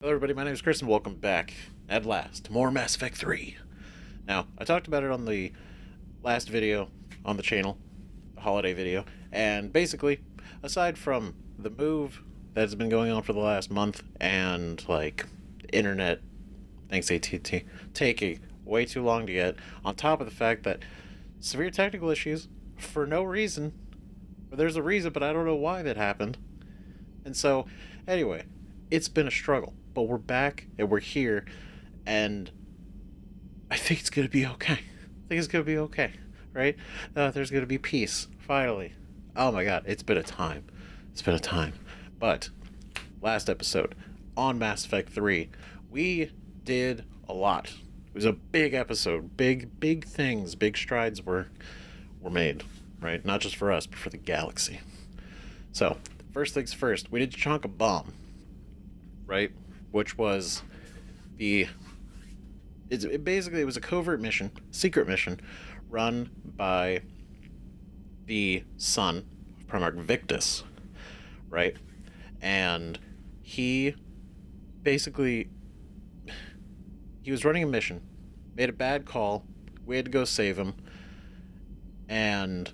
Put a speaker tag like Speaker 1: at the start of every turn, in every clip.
Speaker 1: Hello everybody, my name is Chris and welcome back, at last, to more Mass Effect 3. Now, I talked about it on the last video on the channel, the holiday video, and basically, aside from the move that's been going on for the last month, and, the internet, thanks AT&T, taking way too long to get, on top of the fact that severe technical issues, for no reason, or there's a reason, but I don't know why that happened. And so, anyway, it's been a struggle. But we're back and we're here, and I think it's gonna be okay. I think it's gonna be okay, right? There's gonna be peace, finally. Oh my god, it's been a time. It's been a time. But, last episode, on Mass Effect 3, we did a lot. It was a big episode. Big things, big strides were made, right? Not just for us, but for the galaxy. So, first things first, we did Tuchanka bomb, right? Which was it was a covert mission, secret mission, run by the son of Primarch Victus, right? And he was running a mission, made a bad call, we had to go save him, and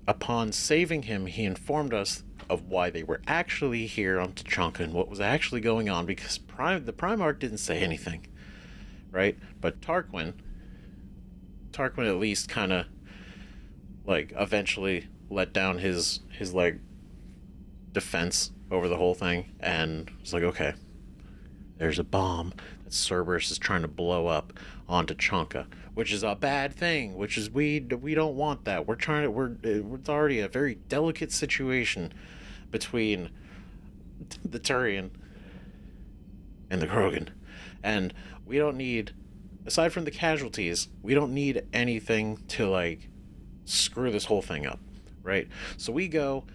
Speaker 1: upon saving him, he informed us of why they were actually here on Tuchanka and what was actually going on, because the Primarch didn't say anything, right? But Tarquin at least kind of eventually let down his defense over the whole thing, and was like, okay, there's a bomb that Cerberus is trying to blow up onto Tuchanka, which is a bad thing, which is we don't want that. It's already a very delicate situation between the Turian and the Krogan, and we don't need, aside from the casualties, we don't need anything to screw this whole thing up, right? So we go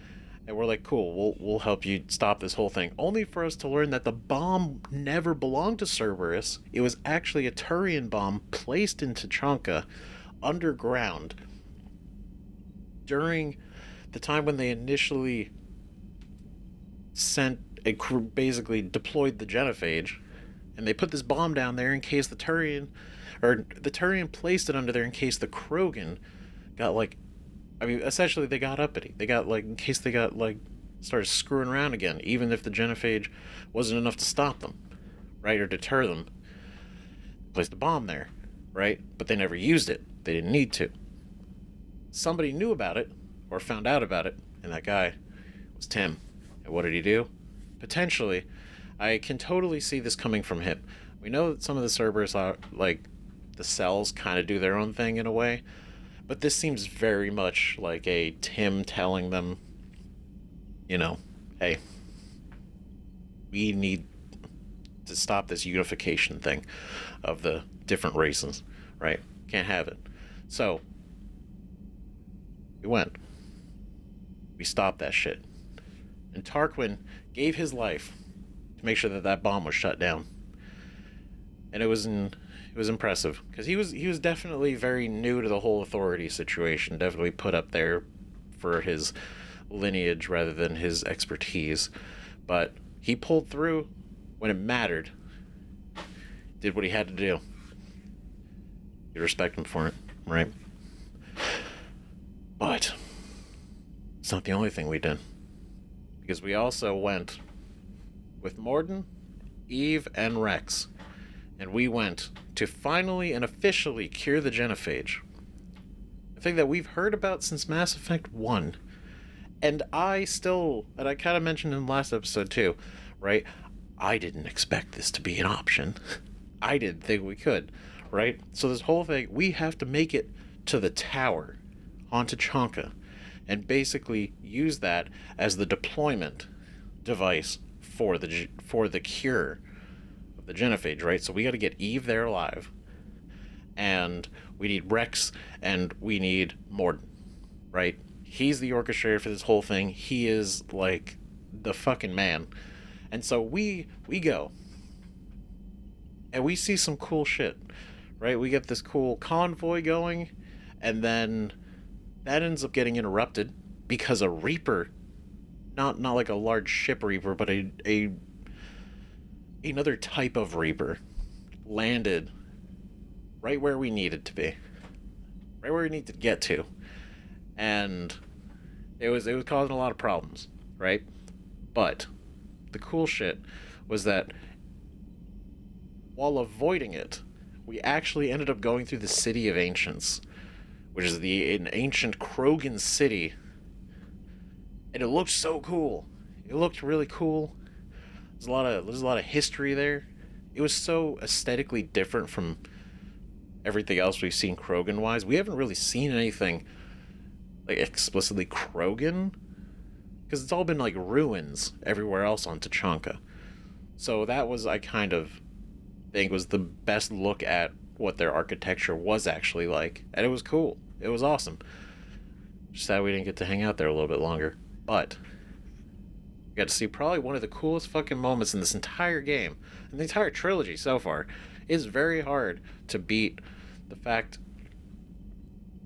Speaker 1: and we're like, cool, we'll help you stop this whole thing, only for us to learn that the bomb never belonged to Cerberus. It was actually a Turian bomb placed in Tuchanka underground during the time when they initially basically deployed the genophage, and they put this bomb down there in case the Turian placed it under there in case the Krogan got essentially they got uppity. They got in case they got started screwing around again, even if the genophage wasn't enough to stop them, right, or deter them. Placed a bomb there, right? But they never used it. They didn't need to. Somebody knew about it or found out about it, and that guy was Tim. And what did he do? Potentially, I can totally see this coming from him. We know that some of the Cerberus are the cells kind of do their own thing in a way, but this seems very much like a Tim telling them, hey, we need to stop this unification thing of the different races, right? Can't have it. So we stopped that shit, and Tarquin gave his life to make sure that bomb was shut down. And it was impressive, because he was definitely very new to the whole authority situation, definitely put up there for his lineage rather than his expertise, but he pulled through when it mattered, did what he had to do. You respect him for it, right? But it's not the only thing we did, because we also went with Mordin, Eve, and Wrex, and we went to finally and officially cure the genophage. A thing that we've heard about since Mass Effect 1. And I kind of mentioned in the last episode too, right? I didn't expect this to be an option. I didn't think we could, right? So this whole thing, we have to make it to the tower on Tuchanka and basically use that as the deployment device for the cure of the genophage, right? So we got to get Eve there alive, and we need Wrex, and we need Mordin, right? He's the orchestrator for this whole thing. He is the fucking man. And so we go, and we see some cool shit, right? We get this cool convoy going, and then that ends up getting interrupted because a Reaper, not like a large ship Reaper, but a another type of Reaper landed right where we needed to be, right where we needed to get to, and it was causing a lot of problems, right? But the cool shit was that while avoiding it, we actually ended up going through the City of Ancients, which is an ancient Krogan city, and it looked so cool. It looked really cool. There's a lot of history there. It was so aesthetically different from everything else we've seen Krogan wise. We haven't really seen anything like explicitly Krogan, because it's all been like ruins everywhere else on Tuchanka. So that was, I kind of think, was the best look at what their architecture was actually like, and it was cool. It was awesome. Just sad we didn't get to hang out there a little bit longer, but we got to see probably one of the coolest fucking moments in this entire game, and the entire trilogy so far. It's very hard to beat the fact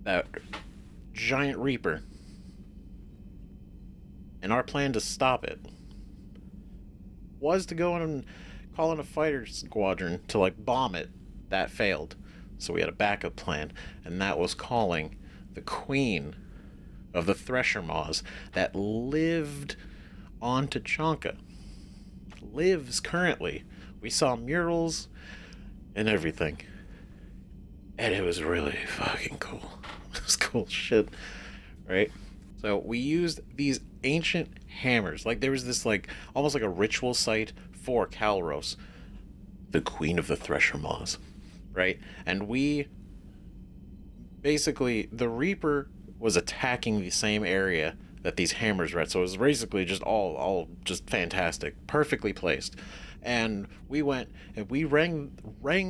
Speaker 1: that giant Reaper, and our plan to stop it was to go in and call in a fighter squadron to like bomb it. That failed, so we had a backup plan, and that was calling the queen of the Thresher Maws that lived on Tuchanka, lives currently. We saw murals and everything, and it was really fucking cool. It was cool shit, right? So we used these ancient hammers. Like there was this like almost like a ritual site for Calros, the queen of the Thresher Maws, right? And we basically, the Reaper was attacking the same area that these hammers were at. So it was basically just all just fantastic, perfectly placed. And we went and we rang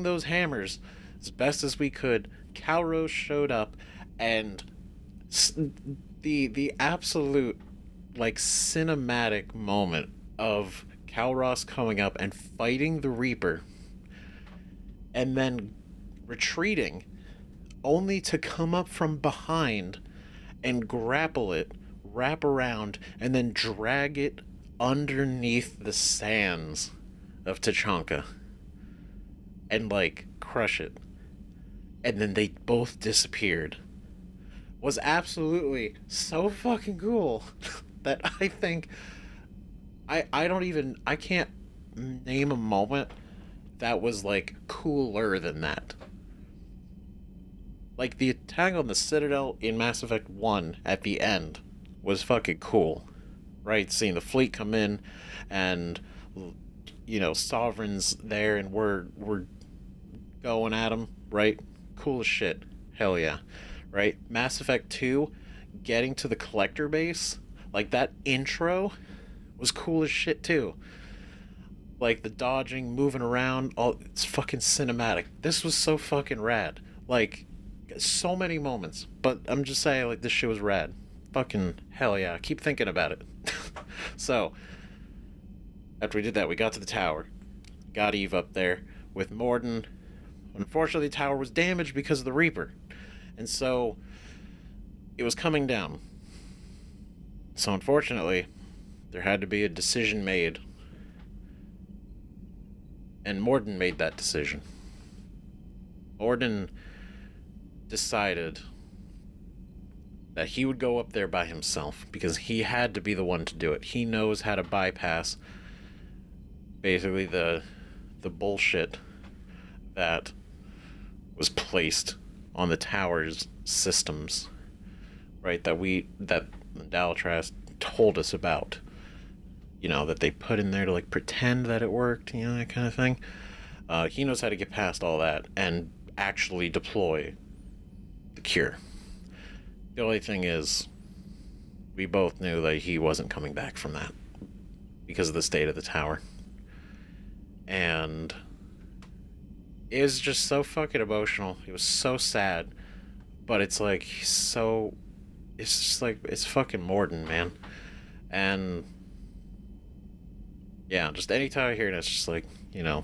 Speaker 1: those hammers as best as we could. Calros showed up, and the absolute like cinematic moment of Calros coming up and fighting the Reaper and then retreating only to come up from behind and grapple it, wrap around, and then drag it underneath the sands of Tuchanka and like crush it, and then they both disappeared, was absolutely so fucking cool that I think I can't name a moment that was like cooler than that. Like the attack on the Citadel in Mass Effect 1 at the end was fucking cool, right? Seeing the fleet come in and, you know, Sovereign's there and we're going at them, right? Cool as shit. Hell yeah. Right? Mass Effect 2, getting to the Collector base, like that intro was cool as shit too. Like the dodging, moving around, all it's fucking cinematic. This was so fucking rad. Like, so many moments. But I'm just saying, like, this shit was rad. Fucking hell yeah. I keep thinking about it. So, after we did that, we got to the tower. Got Eve up there with Morden. Unfortunately, the tower was damaged because of the Reaper. And so, it was coming down. So, unfortunately, there had to be a decision made. And Morden made that decision. Morden decided that he would go up there by himself because he had to be the one to do it. He knows how to bypass basically the bullshit that was placed on the tower's systems, right? That Dalatrass told us about, you know, that they put in there to like pretend that it worked, you know, that kind of thing. He knows how to get past all that and actually deploy the cure. The only thing is, we both knew that he wasn't coming back from that because of the state of the tower. And it was just so fucking emotional. It was so sad. But it's like, it's just like, it's fucking Morden, man. And yeah, just anytime I hear it, it's just like, you know,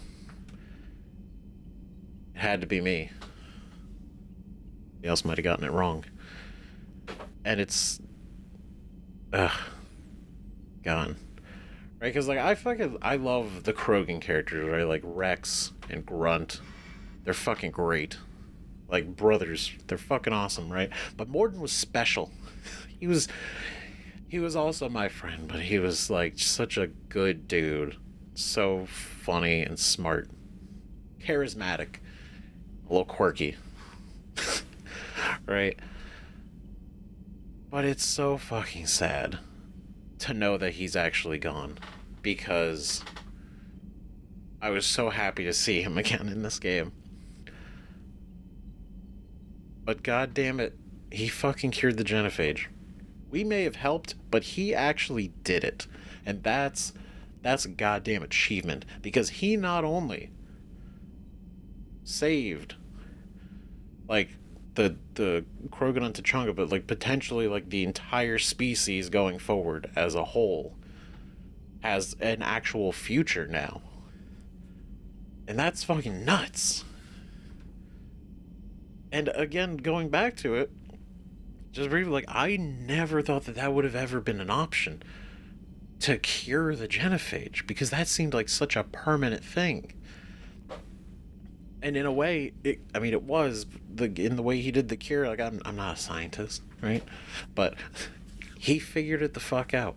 Speaker 1: it had to be me. Somebody else might have gotten it wrong. And it's gone, right? Because like I love the Krogan characters, right? Like Wrex and Grunt, they're fucking great. Like brothers, they're fucking awesome, right? But Morden was special. he was he was also my friend, but he was like such a good dude, so funny and smart, charismatic, a little quirky, right? But it's so fucking sad to know that he's actually gone, because I was so happy to see him again in this game. But god damn it, he fucking cured the genophage. We may have helped, but he actually did it. And that's a goddamn achievement, because he not only saved like the Krogan on Tuchanka, but like potentially like the entire species going forward as a whole has an actual future now. And that's fucking nuts. And again, going back to it, just briefly, like, I never thought that that would have ever been an option to cure the genophage, because that seemed like such a permanent thing. And in a way, it was in the way he did the cure. Like, I'm not a scientist, right? But he figured it the fuck out.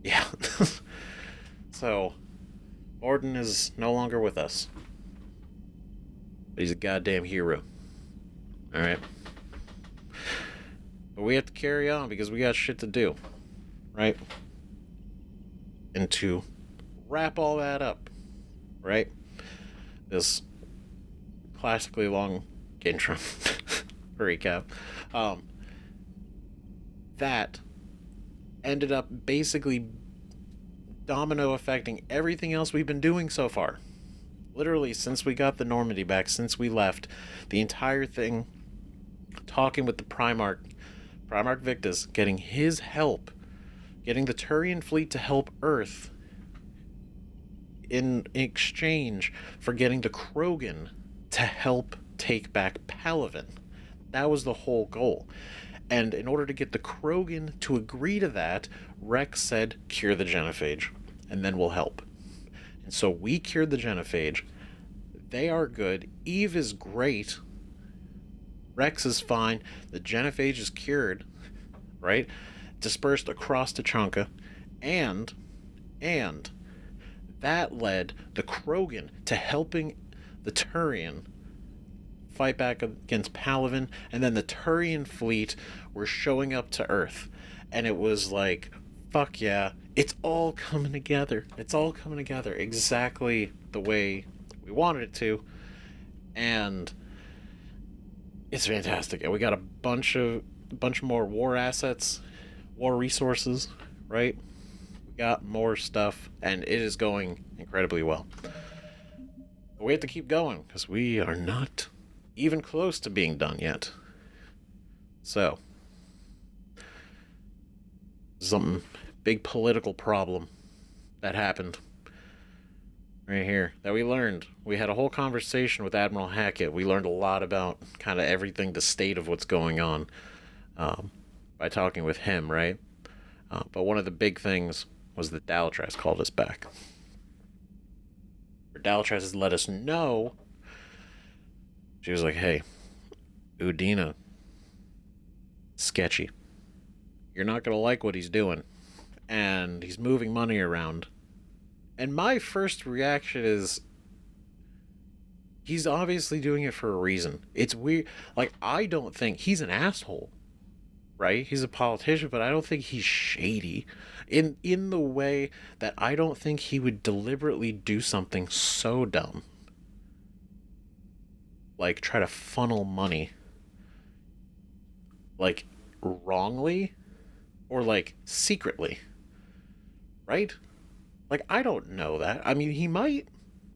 Speaker 1: Yeah. So, Morden is no longer with us. But he's a goddamn hero. Alright? But we have to carry on because we got shit to do. Right? And to wrap all that up, right? This classically long intro recap. That ended up basically domino affecting everything else we've been doing so far. Literally, since we got the Normandy back, since we left, the entire thing, talking with the Primarch Victus, getting his help, getting the Turian fleet to help Earth in exchange for getting the Krogan to help take back Palaven. That was the whole goal. And in order to get the Krogan to agree to that, Wrex said, cure the genophage, and then we'll help. And so we cured the genophage. They are good. Eve is great. Wrex is fine. The genophage is cured, right? Dispersed across Tuchanka. And that led the Krogan to helping the Turian fight back against Palaven, and then the Turian fleet were showing up to Earth. And it was like, fuck yeah, it's all coming together. It's all coming together exactly the way we wanted it to. And it's fantastic. And we got a bunch more war assets, war resources, right? We got more stuff, and it is going incredibly well. But we have to keep going, because we are not even close to being done yet. So, something big political problem that happened right here that we learned. We had a whole conversation with Admiral Hackett. We learned a lot about kind of everything, the state of what's going on, by talking with him, right? But one of the big things was that Dalatrass called us back. Dalatrass has let us know. She was like, hey, Udina, sketchy. You're not going to like what he's doing. And he's moving money around. And my first reaction is, he's obviously doing it for a reason. It's weird. Like, I don't think he's an asshole, right? He's a politician, but I don't think he's shady. In the way that I don't think he would deliberately do something so dumb. Like, try to funnel money. Like, wrongly? Or, like, secretly. Right? Like, I don't know that. I mean, he might,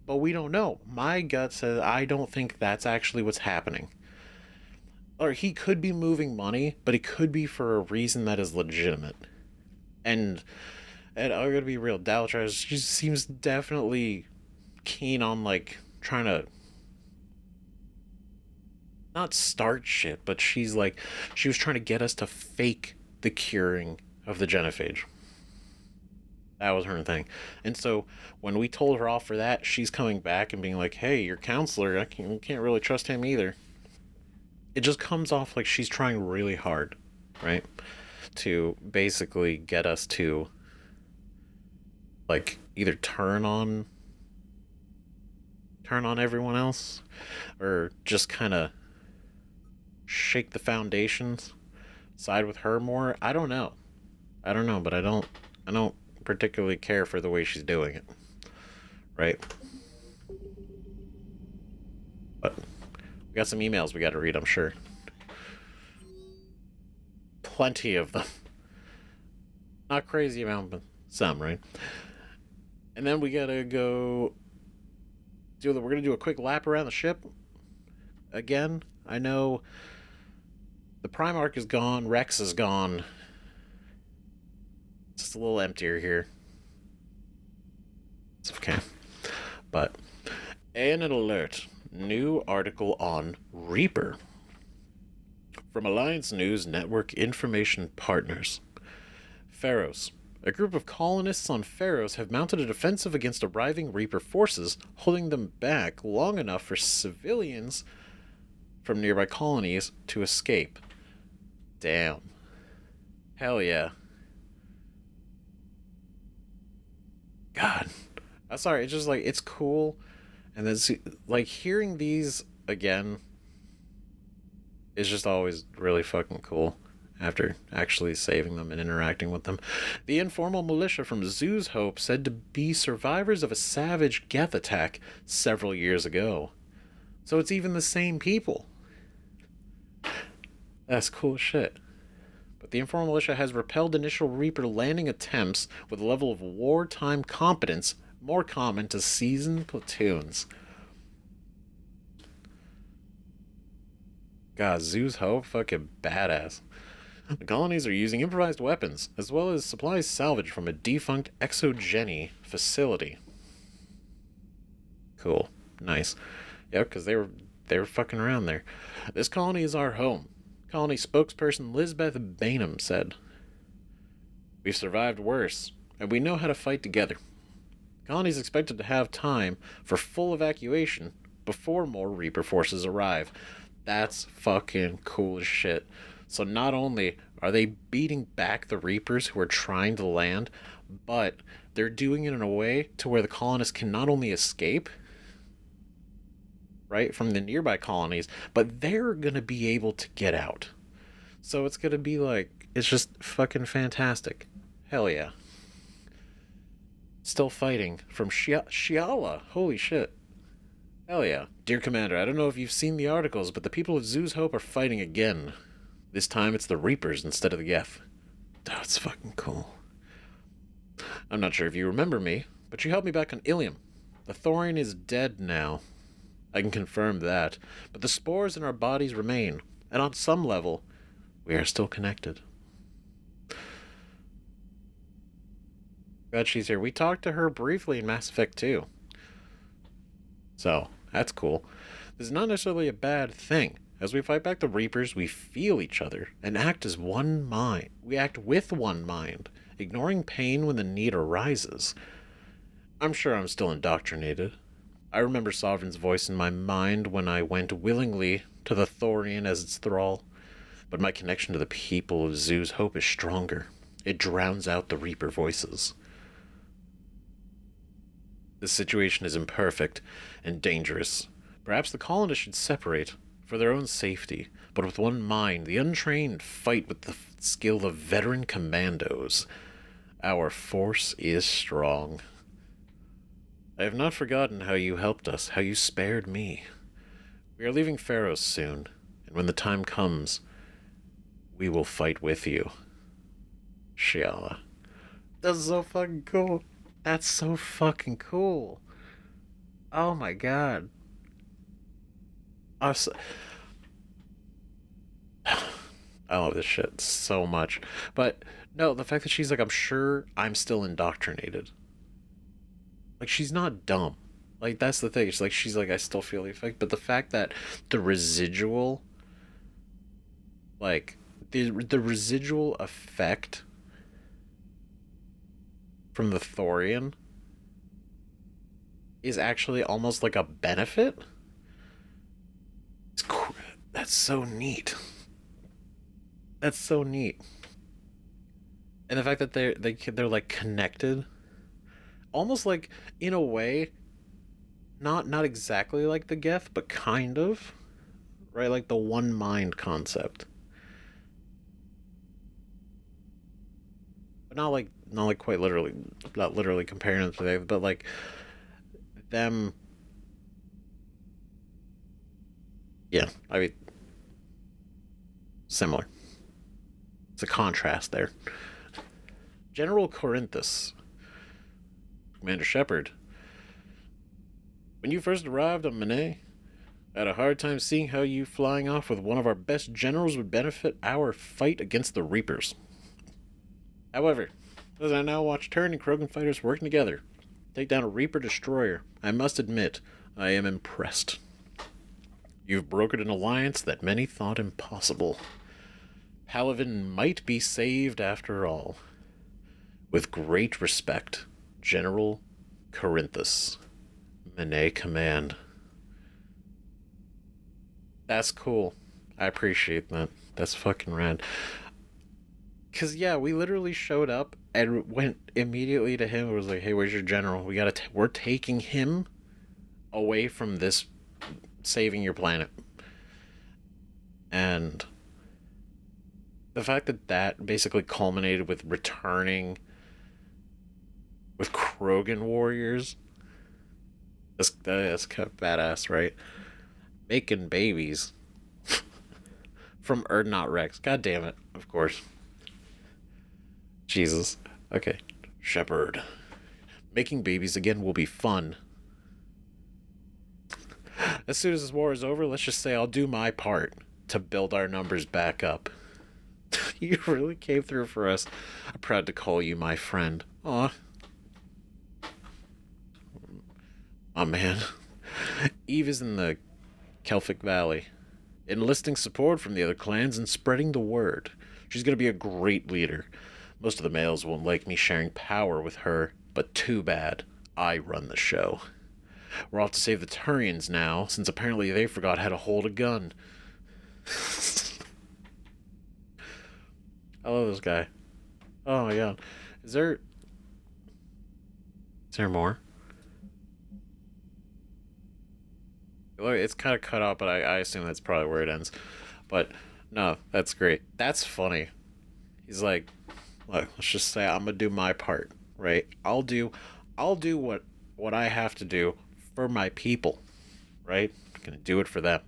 Speaker 1: but we don't know. My gut says I don't think that's actually what's happening. Or he could be moving money, but it could be for a reason that is legitimate. And I'm gonna be real, Dalatrass, she seems definitely keen on, like, trying to not start shit, but she was trying to get us to fake the curing of the genophage. That was her thing. And so when we told her off for that, she's coming back and being like, hey, your counselor, can't really trust him either. It just comes off like she's trying really hard, right? To basically get us to, like, either turn on everyone else, or just kind of shake the foundations, side with her more. I don't know. But I don't particularly care for the way she's doing it. Right? But we got some emails we got to read, I'm sure. Plenty of them. Not crazy amount, but some, right? And then we gotta go we're gonna do a quick lap around the ship. Again, I know the Primarch is gone, Wrex is gone. It's just a little emptier here. It's okay. But, and an alert. New article on Reaper. From Alliance News Network Information Partners. Feros. A group of colonists on Feros have mounted a defensive against arriving Reaper forces, holding them back long enough for civilians from nearby colonies to escape. Damn. Hell yeah. God. I'm sorry, it's just like, it's cool. And then, like, hearing these again is just always really fucking cool after actually saving them and interacting with them. The informal militia from Zoo's Hope said to be survivors of a savage Geth attack several years ago. So it's even the same people. That's cool shit. But the informal militia has repelled initial Reaper landing attempts with a level of wartime competence more common to seasoned platoons. God, Zoo's Hope, fucking badass. The colonies are using improvised weapons, as well as supplies salvaged from a defunct exogeny facility. Cool. Nice. Yeah, because they were fucking around there. This colony is our home. Colony spokesperson Lisbeth Bainham said. We've survived worse, and we know how to fight together. The colony is expected to have time for full evacuation before more Reaper forces arrive. That's fucking cool as shit. So not only are they beating back the Reapers who are trying to land, but they're doing it in a way to where the colonists can not only escape, right, from the nearby colonies, but they're going to be able to get out. So it's going to be like, it's just fucking fantastic. Hell yeah. Still fighting from Shiala. Holy shit. Hell yeah. Dear Commander, I don't know if you've seen the articles, but the people of Zoo's Hope are fighting again. This time it's the Reapers instead of the Geth. That's fucking cool. I'm not sure if you remember me, but you helped me back on Ilium. The Thorian is dead now. I can confirm that, but the spores in our bodies remain, and on some level, we are still connected. Glad she's here. We talked to her briefly in Mass Effect 2. So, that's cool. This is not necessarily a bad thing. As we fight back the Reapers, we feel each other and act as one mind. We act with one mind, ignoring pain when the need arises. I'm sure I'm still indoctrinated. I remember Sovereign's voice in my mind when I went willingly to the Thorian as its thrall. But my connection to the people of Zoo's Hope is stronger. It drowns out the Reaper voices. This situation is imperfect and dangerous. Perhaps the colonists should separate for their own safety, but with one mind, the untrained fight with the skill of veteran commandos. Our force is strong. I have not forgotten how you helped us, how you spared me. We are leaving Feros soon, and when the time comes, we will fight with you. Shiala. That's so fucking cool. That's so fucking cool. Oh my god. I love this shit so much. But no, the fact that she's like, I'm sure I'm still indoctrinated. Like, she's not dumb. Like, that's the thing. She's like, I still feel the effect. But the fact that the residual, like, the residual effect from the Thorian is actually almost like a benefit. It's cool. That's so neat. That's so neat. And the fact that they're like connected, almost like in a way, not exactly like the Geth, but kind of, right? Like the one mind concept, but not like quite literally, not literally comparing them to them, but like them. Yeah, I mean, similar. It's a contrast there. General Corinthus, Commander Shepard. When you first arrived on Manet, I had a hard time seeing how you flying off with one of our best generals would benefit our fight against the Reapers. However, as I now watch Terran and Krogan fighters working together, take down a Reaper destroyer, I must admit, I am impressed. You've brokered an alliance that many thought impossible. Palaven might be saved after all. With great respect, General Corinthus, Manet Command. That's cool. I appreciate that. That's fucking rad. Cause yeah, we literally showed up and went immediately to him. It was like, "Hey, where's your general? We're taking him away from this, saving your planet." And the fact that basically culminated with returning with Krogan warriors, that's kind of badass, right? Making babies from not Wrex. God damn it, of course. Jesus. Okay. Shepard. Making babies again will be fun. As soon as this war is over, let's just say I'll do my part to build our numbers back up. You really came through for us. I'm proud to call you my friend. Aw. Oh man. Eve is in the Kelphic Valley, enlisting support from the other clans and spreading the word. She's gonna be a great leader. Most of the males won't like me sharing power with her, but too bad. I run the show. We're off to save the Turians now, since apparently they forgot how to hold a gun. I love this guy. Oh my god. Is there more? It's kind of cut out, but I assume that's probably where it ends. But no, that's great. That's funny. He's like, look, let's just say I'm gonna do my part, right? I'll do what I have to do for my people, right? I'm gonna do it for them.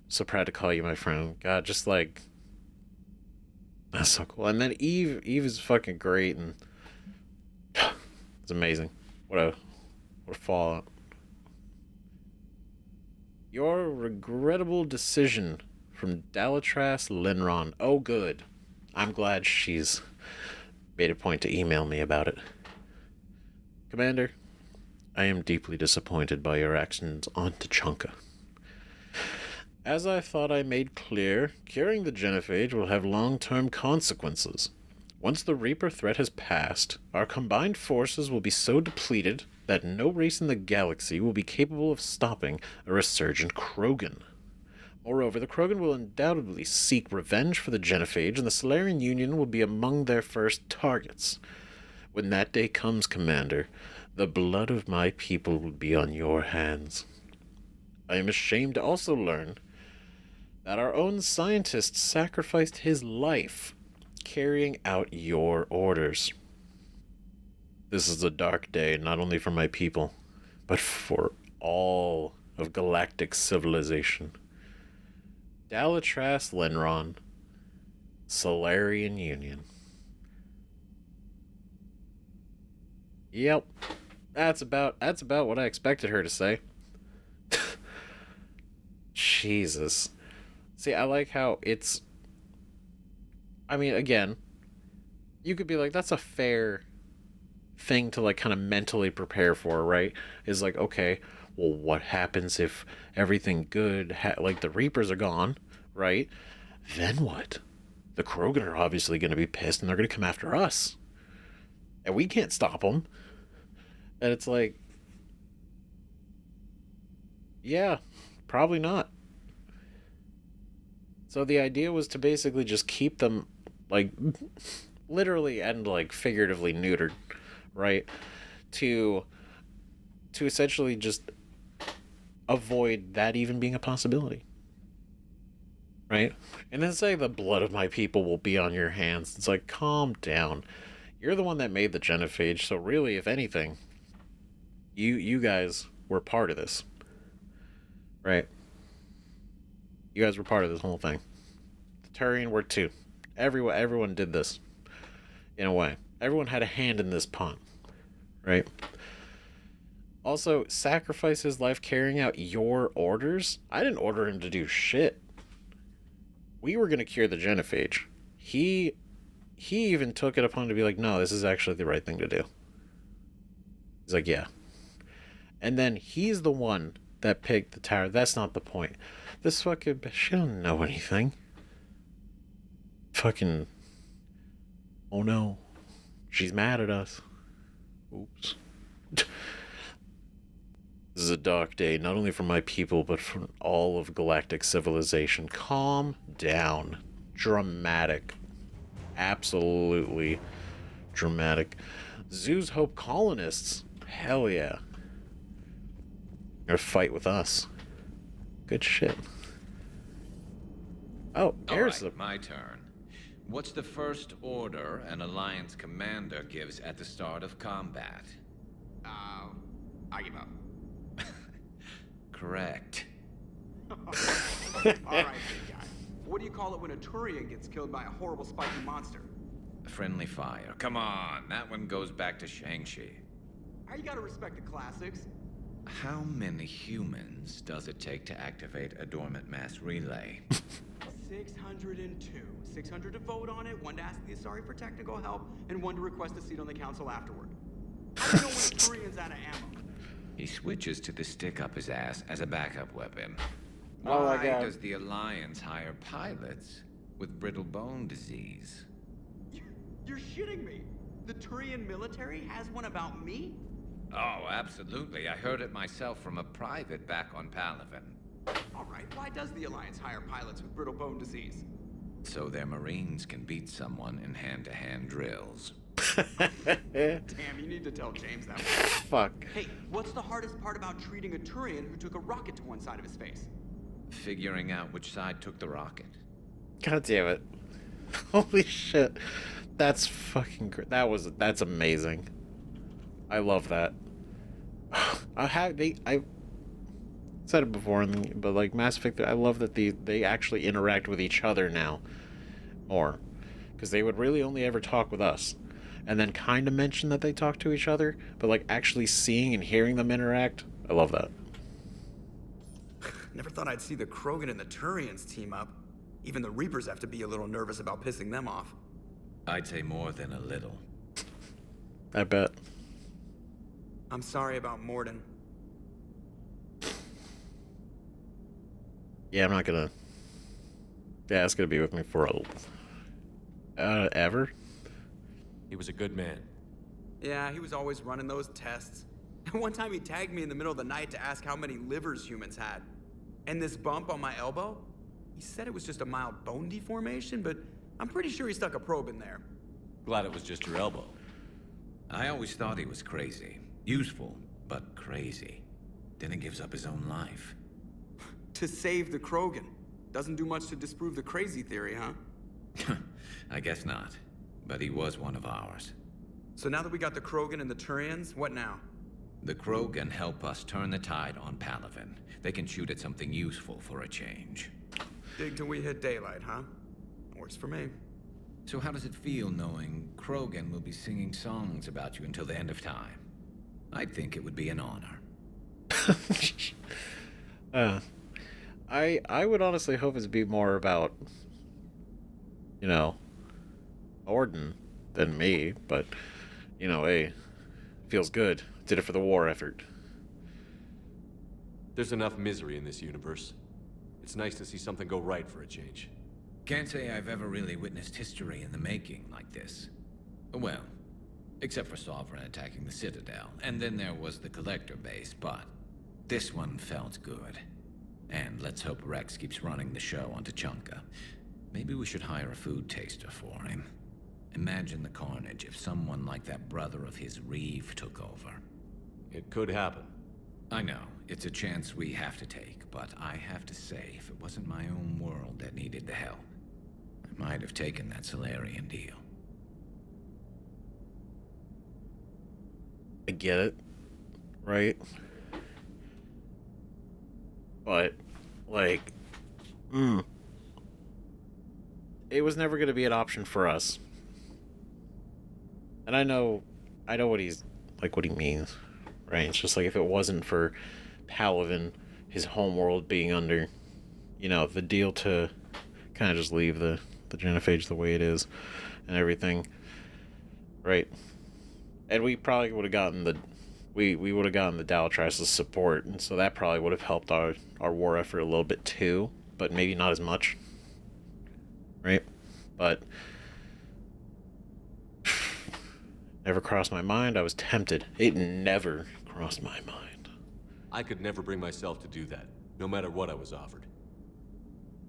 Speaker 1: So proud to call you my friend. God, just like, that's so cool. And then Eve is fucking great, and it's amazing. What a fallout. Your regrettable decision from Dalatrass Linron. Oh, good. I'm glad she's made a point to email me about it. Commander, I am deeply disappointed by your actions on Tuchanka. As I thought I made clear, curing the genophage will have long-term consequences. Once the Reaper threat has passed, our combined forces will be so depleted that no race in the galaxy will be capable of stopping a resurgent Krogan. Moreover, the Krogan will undoubtedly seek revenge for the genophage, and the Solarian Union will be among their first targets. When that day comes, Commander, the blood of my people will be on your hands. I am ashamed to also learn that our own scientist sacrificed his life carrying out your orders. This is a dark day, not only for my people, but for all of galactic civilization. Dalatrass Linron, Solarian Union. Yep, that's about what I expected her to say. Jesus. See, I like how it's, I mean, again, you could be like, that's a fair thing to like kind of mentally prepare for, right? Is like, okay, well, what happens if everything good, like the Reapers are gone, right? Then what? the Krogan are obviously going to be pissed and they're going to come after us. And we can't stop them. And it's like, yeah, probably not. So the idea was to basically just keep them, like, literally and, like, figuratively neutered, right? To essentially just avoid that even being a possibility. Right? And then say the blood of my people will be on your hands. It's like, calm down. You're the one that made the genophage, so really, if anything, you guys were part of this. Right? You guys were part of this whole thing. The Turian were too. Everyone did this. In a way. Everyone had a hand in this pot. Right? Also, sacrifice his life carrying out your orders? I didn't order him to do shit. We were going to cure the genophage. He even took it upon to be like, no, this is actually the right thing to do. He's like, yeah. And then he's the one that picked the tower. That's not the point. This fucking bitch, she don't know anything. Fucking, oh no. She's mad at us. Oops. This is a dark day, not only for my people, but for all of galactic civilization. Calm down. Dramatic. Absolutely dramatic. Zoo's Hope colonists. Hell yeah. They're gonna fight with us. Good shit. Oh, there's
Speaker 2: All right, my turn. What's the first order an Alliance commander gives at the start of combat?
Speaker 3: I give up.
Speaker 2: Correct.
Speaker 3: All right, big guy. What do you call it when a Turian gets killed by a horrible spiky monster?
Speaker 2: Friendly fire. Come on, that one goes back to Shang-Chi.
Speaker 3: How you gotta respect the classics?
Speaker 2: How many humans does it take to activate a dormant mass relay?
Speaker 3: 602. 600 to vote on it, 1 to ask the Asari for technical help, and 1 to request a seat on the council afterward. How do you know when a Turian's out of ammo?
Speaker 2: He switches to the stick up his ass as a backup weapon.
Speaker 1: Oh my
Speaker 2: Why
Speaker 1: God.
Speaker 2: does the Alliance hire pilots with brittle bone disease?
Speaker 3: You're shitting me. The Turian military has one about me?
Speaker 2: Oh, absolutely. I heard it myself from a private back on Palaven.
Speaker 3: All right, why does the Alliance hire pilots with brittle bone disease?
Speaker 2: So their Marines can beat someone in hand-to-hand drills.
Speaker 3: Damn, you need to tell James that one.
Speaker 1: Fuck.
Speaker 3: Hey, what's the hardest part about treating a Turian who took a rocket to one side of his face?
Speaker 2: Figuring out which side took the rocket.
Speaker 1: God damn it. Holy shit. That's fucking great. That's amazing. I love that. I said it before, but like Mass Effect, I love that they actually interact with each other now more, because they would really only ever talk with us, and then kind of mention that they talk to each other, but like actually seeing and hearing them interact, I love that.
Speaker 4: Never thought I'd see the Krogan and the Turians team up. Even the Reapers have to be a little nervous about pissing them off.
Speaker 2: I'd say more than a little.
Speaker 1: I bet.
Speaker 4: I'm sorry about Morden.
Speaker 1: Yeah, I'm not gonna. Yeah, it's gonna be with me for ever.
Speaker 5: He was a good man.
Speaker 4: Yeah, he was always running those tests. And one time he tagged me in the middle of the night to ask how many livers humans had. And this bump on my elbow? He said it was just a mild bone deformation, but I'm pretty sure he stuck a probe in there.
Speaker 5: Glad it was just your elbow.
Speaker 2: I always thought he was crazy. Useful, but crazy. Then he gives up his own life.
Speaker 4: To save the Krogan. Doesn't do much to disprove the crazy theory, huh?
Speaker 2: I guess not. But he was one of ours.
Speaker 4: So now that we got the Krogan and the Turians, what now?
Speaker 2: The Krogan help us turn the tide on Palaven. They can shoot at something useful for a change.
Speaker 4: Dig till we hit daylight, huh? Works for me.
Speaker 2: So how does it feel knowing Krogan will be singing songs about you until the end of time? I think it would be an honor.
Speaker 1: I would honestly hope it'd be more about, you know, Orden than me, but, you know, hey, feels good. Did it for the war effort.
Speaker 5: There's enough misery in this universe. It's nice to see something go right for a change.
Speaker 2: Can't say I've ever really witnessed history in the making like this. Well, except for Sovereign attacking the Citadel, and then there was the Collector base, but this one felt good. And let's hope Wrex keeps running the show on Tuchanka. Maybe we should hire a food taster for him. Imagine the carnage if someone like that brother of his, Reeve, took over.
Speaker 5: It could happen.
Speaker 2: I know, it's a chance we have to take, but I have to say, if it wasn't my own world that needed the help, I might have taken that Solarian deal.
Speaker 1: I get it, right? But, like, it was never going to be an option for us. And I know what he's, like, what he means, right? It's just like, if it wasn't for Palavin, his homeworld being under, you know, the deal to kind of just leave the genophage the way it is and everything, right? And we probably would have gotten we would have gotten the Dalatrass' support, and so that probably would have helped our war effort a little bit too, but maybe not as much, right? But never crossed my mind. I was tempted. It never crossed my mind.
Speaker 5: I could never bring myself to do that, no matter what I was offered.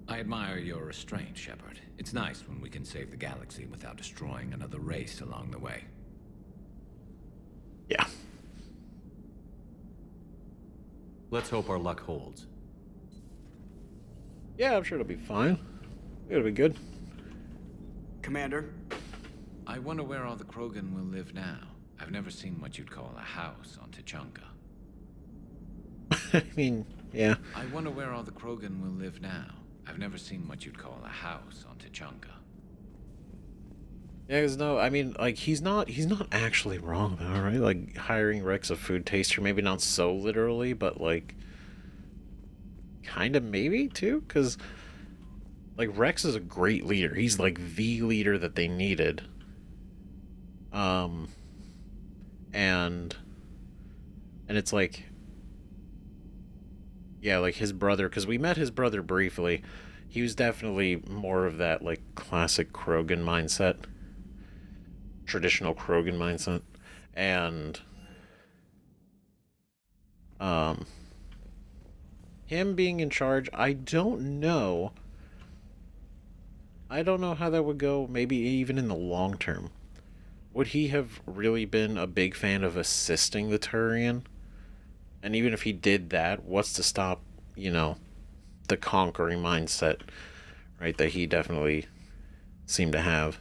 Speaker 2: I admire your restraint, Shepard. It's nice when we can save the galaxy without destroying another race along the way.
Speaker 1: Yeah.
Speaker 5: Let's hope our luck holds.
Speaker 1: Yeah, I'm sure it'll be fine. It'll be good.
Speaker 4: Commander,
Speaker 2: I wonder where all the Krogan will live now. I've never seen what you'd call a house on Tuchanka.
Speaker 1: I mean, yeah.
Speaker 2: I wonder where all the Krogan will live now. I've never seen what you'd call a house on Tuchanka.
Speaker 1: Yeah, because no, I mean, like, he's not actually wrong, though, right? Like, hiring Wrex a food taster, maybe not so literally, but, like, kind of maybe, too? Because, like, Wrex is a great leader. He's, like, the leader that they needed. And it's, like, yeah, like, his brother, because we met his brother briefly. He was definitely more of that, like, classic Krogan mindset. Traditional Krogan mindset. And him being in charge, I don't know how that would go, maybe even in the long term. Would he have really been a big fan of assisting the Turian? And even if he did that, what's to stop, you know, the conquering mindset, right, that he definitely seemed to have?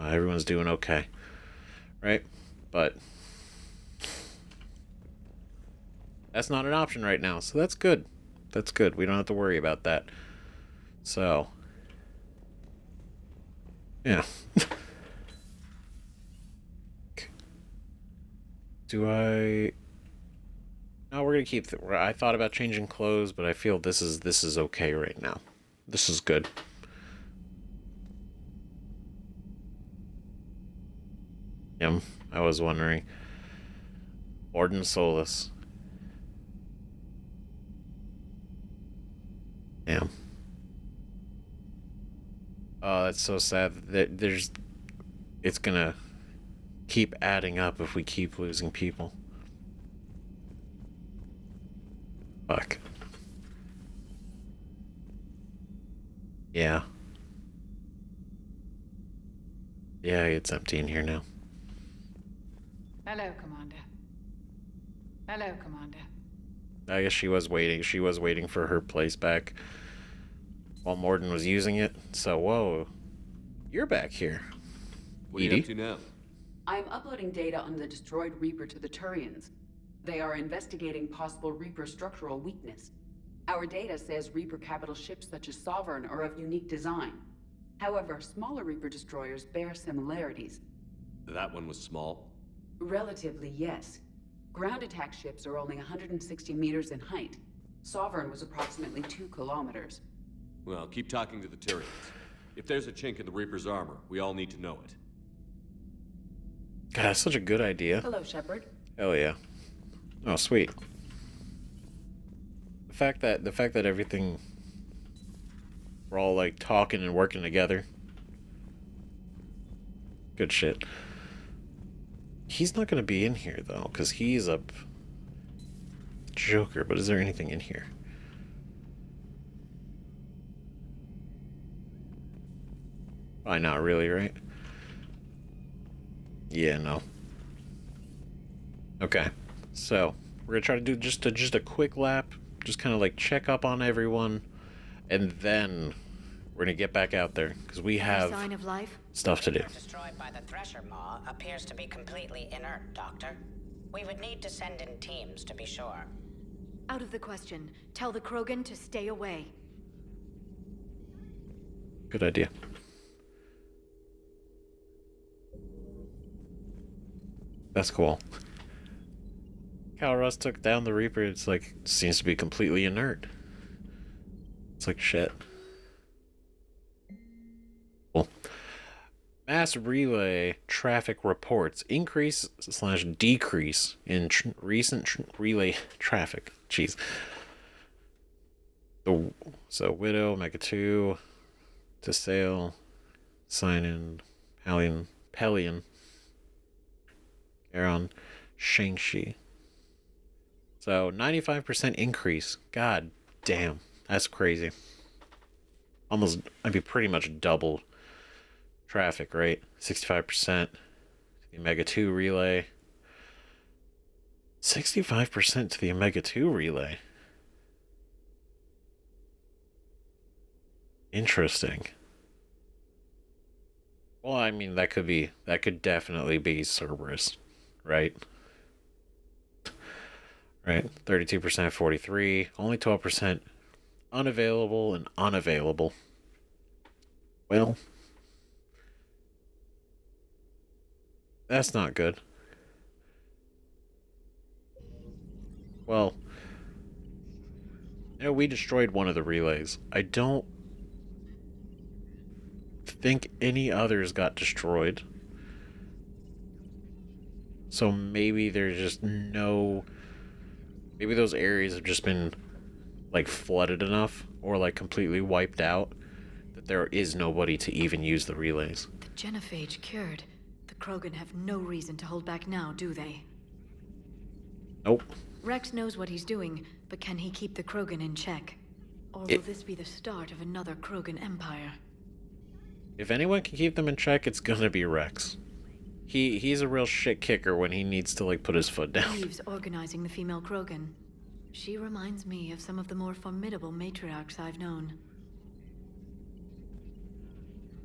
Speaker 1: Everyone's doing okay, right? But that's not an option right now, so that's good. That's good. We don't have to worry about that. So, yeah. Do I... No, we're gonna keep... I thought about changing clothes, but I feel this is okay right now. This is good. Yeah, I was wondering. Orden Solus. Damn. Oh, that's so sad. It's gonna keep adding up if we keep losing people. Fuck. Yeah. Yeah, it's empty in here now.
Speaker 6: Hello, Commander. Hello, Commander.
Speaker 1: I guess she was waiting. She was waiting for her place back while Morden was using it. So, whoa. You're back here.
Speaker 5: What are you up to now?
Speaker 7: I am uploading data on the destroyed Reaper to the Turians. They are investigating possible Reaper structural weakness. Our data says Reaper capital ships such as Sovereign are of unique design. However, smaller Reaper destroyers bear similarities.
Speaker 5: That one was small.
Speaker 7: Relatively, yes. Ground attack ships are only 160 meters in height. Sovereign was approximately 2 kilometers.
Speaker 5: Well, keep talking to the Tyrians. If there's a chink in the Reaper's armor, we all need to know it.
Speaker 1: God, that's such a good idea.
Speaker 7: Hello, Shepard.
Speaker 1: Hell yeah. Oh, sweet. The fact that everything We're all like talking and working together. Good shit. He's not gonna be in here though, because he's a Joker, but is there anything in here? Probably not really, right? Yeah, no. Okay, so we're gonna try to do just a quick lap, just kind of like check up on everyone, and then we're gonna get back out there because we have
Speaker 8: sign of life?
Speaker 1: stuff to do.
Speaker 9: Destroyed by the Thresher Maw appears to be completely inert, Doctor. We would need to send in teams to be sure.
Speaker 8: Out of the question. Tell the Krogan to stay away.
Speaker 1: Good idea. That's cool. Cal Russ took down the Reaper. It's like, seems to be completely inert. It's like shit. Cool. Mass relay traffic reports increase/decrease in recent relay traffic. Jeez. So Widow, Mega 2, to Sail, Sign In, Pelion, Garon, Shang-Chi. So 95% increase. God damn. That's crazy. Almost, I'd be pretty much double traffic, right? 65% to the Omega 2 relay. 65% to the Omega 2 relay. Interesting. Well, I mean, that could definitely be Cerberus, right? Right, 32%, 43, only 12% unavailable and unavailable. Well, that's not good. Well, you know, we destroyed one of the relays. I don't think any others got destroyed. So maybe there's just no... Maybe those areas have just been, like, flooded enough or, like, completely wiped out that there is nobody to even use the relays.
Speaker 8: The genophage cured. The Krogan have no reason to hold back now, do they?
Speaker 1: Nope.
Speaker 8: Wrex knows what he's doing, but can he keep the Krogan in check? Or will this be the start of another Krogan empire?
Speaker 1: If anyone can keep them in check, it's gonna be Wrex. He's a real shit kicker when he needs to, like, put his foot down.
Speaker 8: Eve's organizing the female Krogan. She reminds me of some of the more formidable matriarchs I've known.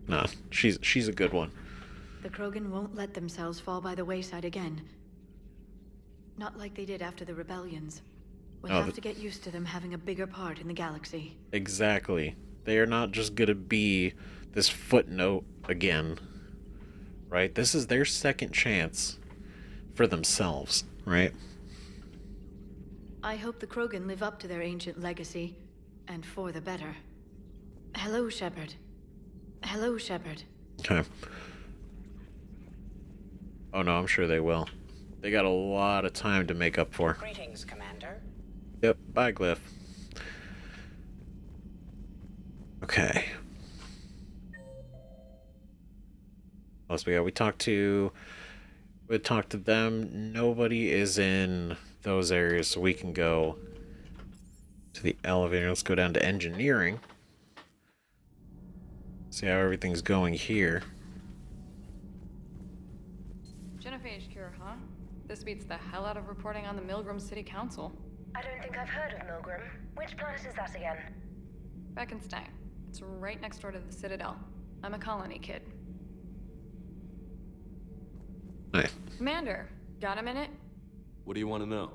Speaker 1: Nah, she's a good one.
Speaker 8: The Krogan won't let themselves fall by the wayside again. Not like they did after the rebellions. We'll have to get used to them having a bigger part in the galaxy.
Speaker 1: Exactly. They are not just gonna be this footnote again. Right? This is their second chance for themselves, right?
Speaker 8: I hope the Krogan live up to their ancient legacy, and for the better. Hello, Shepard. Hello, Shepard.
Speaker 1: Okay. Oh no, I'm sure they will. They got a lot of time to make up for.
Speaker 9: Greetings, Commander.
Speaker 1: Yep, bye, Glyph. Okay. We talked to them. Nobody is in those areas, so we can go to the elevator. Let's go down to engineering. See how everything's going here.
Speaker 10: Genophage cure, huh? This beats the hell out of reporting on the Milgram City Council.
Speaker 11: I don't think I've heard of Milgram. Which planet is that again?
Speaker 10: Beckenstein. It's right next door to the Citadel. I'm a colony kid.
Speaker 1: Hi.
Speaker 10: Commander, got a minute?
Speaker 5: What do you want to know?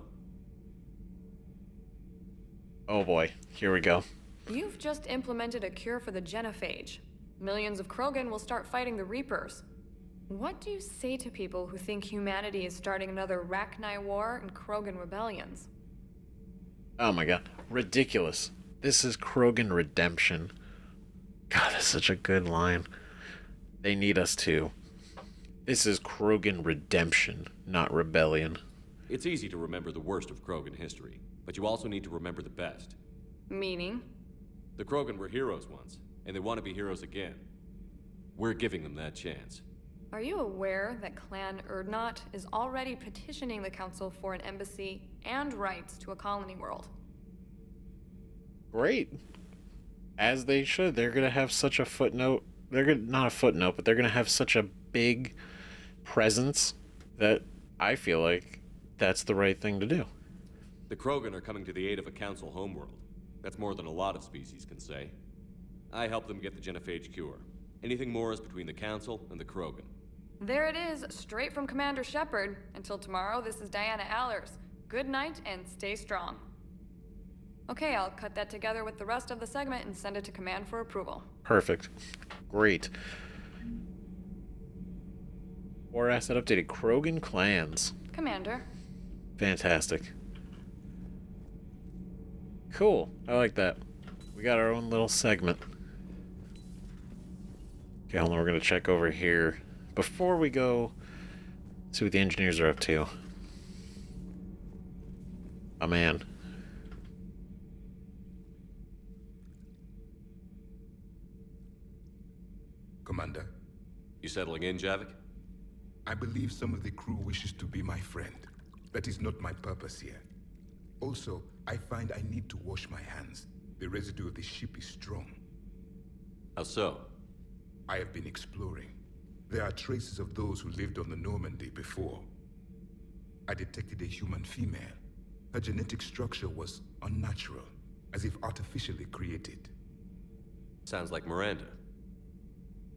Speaker 1: Oh boy, here we go.
Speaker 10: You've just implemented a cure for the genophage. Millions of Krogan will start fighting the Reapers. What do you say to people who think humanity is starting another Rachni War and Krogan rebellions?
Speaker 1: Oh my god, ridiculous. This is Krogan redemption. God, that's such a good line. They need us too. This is Krogan redemption, not rebellion.
Speaker 5: It's easy to remember the worst of Krogan history, but you also need to remember the best.
Speaker 10: Meaning?
Speaker 5: The Krogan were heroes once. and they want to be heroes again. We're giving them that chance.
Speaker 10: Are you aware that Clan Urdnot is already petitioning the Council for an embassy and rights to a colony world?
Speaker 1: Great. As they should. They're going to have such a footnote. Not a footnote, but they're going to have such a big presence that I feel like that's the right thing to do.
Speaker 5: The Krogan are coming to the aid of a Council homeworld. That's more than a lot of species can say. I helped them get the genophage cure. Anything more is between the Council and the Krogan.
Speaker 10: There it is, straight from Commander Shepard. Until tomorrow, this is Diana Allers. Good night and stay strong. Okay, I'll cut that together with the rest of the segment and send it to Command for approval.
Speaker 1: Perfect. Great. War asset updated. Krogan clans.
Speaker 10: Commander.
Speaker 1: Fantastic. Cool. I like that. We got our own little segment. Okay, hold on. We're going to check over here. Before we go, see what the engineers are up to. Oh, man.
Speaker 12: Commander?
Speaker 5: You settling in, Javik?
Speaker 12: I believe some of the crew wishes to be my friend. That is not my purpose here. Also, I find I need to wash my hands. The residue of the ship is strong.
Speaker 5: How so?
Speaker 12: I have been exploring. There are traces of those who lived on the Normandy before. I detected a human female. Her genetic structure was unnatural, as if artificially created.
Speaker 5: Sounds like Miranda.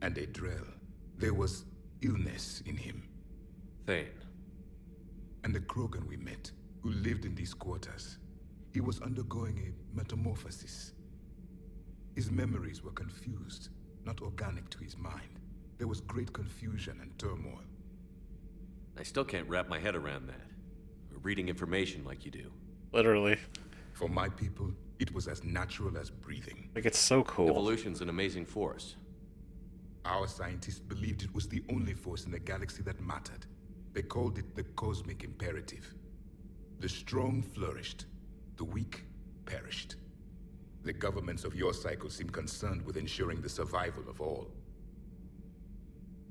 Speaker 12: And a Drell. There was illness in him.
Speaker 5: Thane.
Speaker 12: And the Krogan we met, who lived in these quarters. He was undergoing a metamorphosis. His memories were confused, not organic to his mind. There was great confusion and turmoil.
Speaker 5: I still can't wrap my head around that. Reading information like you do.
Speaker 1: Literally.
Speaker 12: For my people, it was as natural as breathing.
Speaker 1: Like, it's so cool.
Speaker 5: Evolution's an amazing force.
Speaker 12: Our scientists believed it was the only force in the galaxy that mattered. They called it the cosmic imperative. The strong flourished, the weak perished. The governments of your cycle seem concerned with ensuring the survival of all.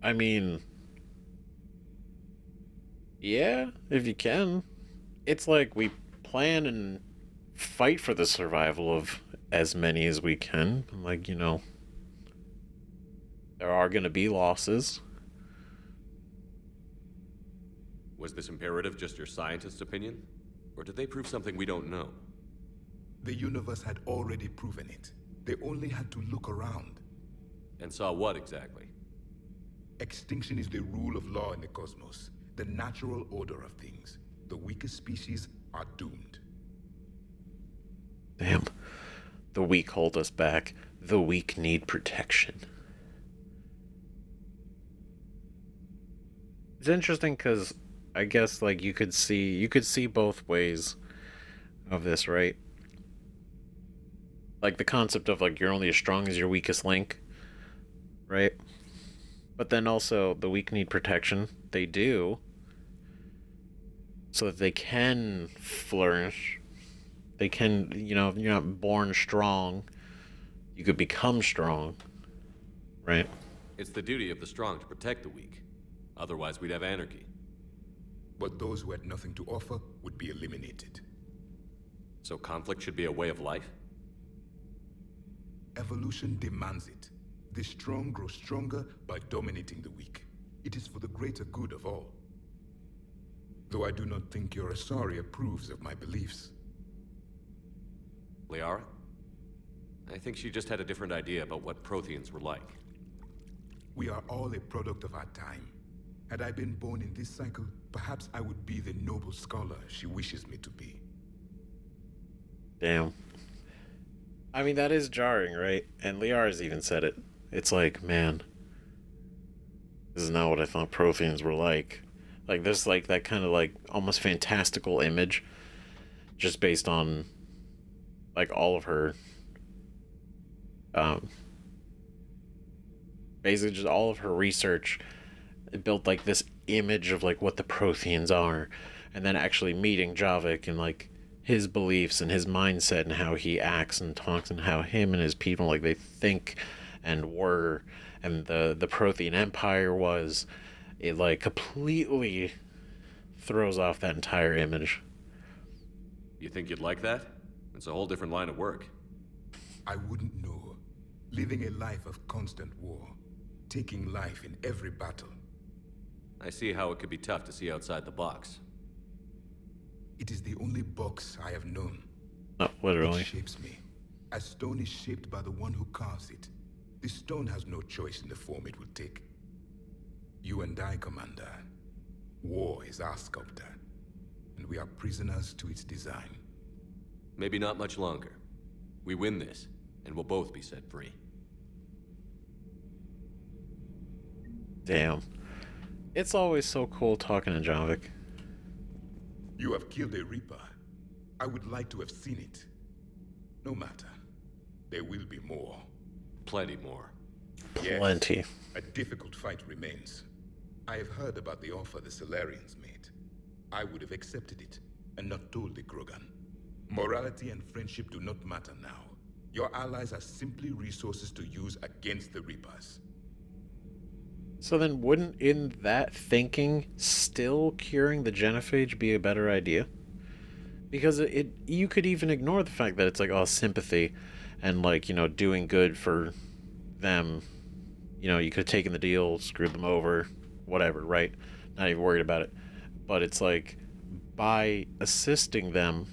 Speaker 1: I mean, yeah, if you can. It's like we plan and fight for the survival of as many as we can. Like, you know, there are going to be losses.
Speaker 5: Was this imperative just your scientist's opinion? Or did they prove something we don't know?
Speaker 12: The universe had already proven it. They only had to look around.
Speaker 5: And saw what exactly?
Speaker 12: Extinction is the rule of law in the cosmos, the natural order of things. The weakest species are doomed.
Speaker 1: Damn. The weak hold us back. The weak need protection. It's interesting because I guess like you could see both ways of this, right? Like the concept of like you're only as strong as your weakest link, right? But then also the weak need protection. They do. So that they can flourish. They can, you know, you're not born strong. You could become strong. Right?
Speaker 5: It's the duty of the strong to protect the weak. Otherwise we'd have anarchy.
Speaker 12: But those who had nothing to offer would be eliminated.
Speaker 5: So conflict should be a way of life?
Speaker 12: Evolution demands it. The strong grow stronger by dominating the weak. It is for the greater good of all. Though I do not think your Asari approves of my beliefs.
Speaker 5: Liara? I think she just had a different idea about what Protheans were like.
Speaker 12: We are all a product of our time. Had I been born in this cycle, perhaps I would be the noble scholar she wishes me to be.
Speaker 1: Damn. I mean, that is jarring, right? And Liara's even said it. It's like, man, this is not what I thought Protheans were like. Like, there's like that kind of like almost fantastical image just based on like all of her basically just all of her research. It built like this image of like what the Protheans are, and then actually meeting Javik and like his beliefs and his mindset and how he acts and talks and how him and his people like they think and were, and the Prothean Empire was, it like completely throws off that entire image.
Speaker 5: You think you'd like that? It's a whole different line of work.
Speaker 12: I wouldn't know. Living a life of constant war, taking life in every battle.
Speaker 5: I see how it could be tough to see outside the box.
Speaker 12: It is the only box I have known.
Speaker 1: Not literally.
Speaker 12: It shapes me. As stone is shaped by the one who carves it, the stone has no choice in the form it will take. You and I, Commander. War is our sculptor, and we are prisoners to its design.
Speaker 5: Maybe not much longer. We win this, and we'll both be set free.
Speaker 1: Damn. It's always so cool talking to Javik.
Speaker 12: You have killed a Reaper. I would like to have seen it. No matter. There will be more.
Speaker 5: Plenty more.
Speaker 12: Yes,
Speaker 1: Plenty.
Speaker 12: a difficult fight remains. I have heard about the offer the Solarians made. I would have accepted it, and not told the Krogan. Morality and friendship do not matter now. Your allies are simply resources to use against the Reapers.
Speaker 1: So then wouldn't, in that thinking, still curing the genophage be a better idea? Because you could even ignore the fact that it's like, oh, sympathy and like, you know, doing good for them. You know, you could have taken the deal, screwed them over, whatever, right? Not even worried about it. But it's like, by assisting them,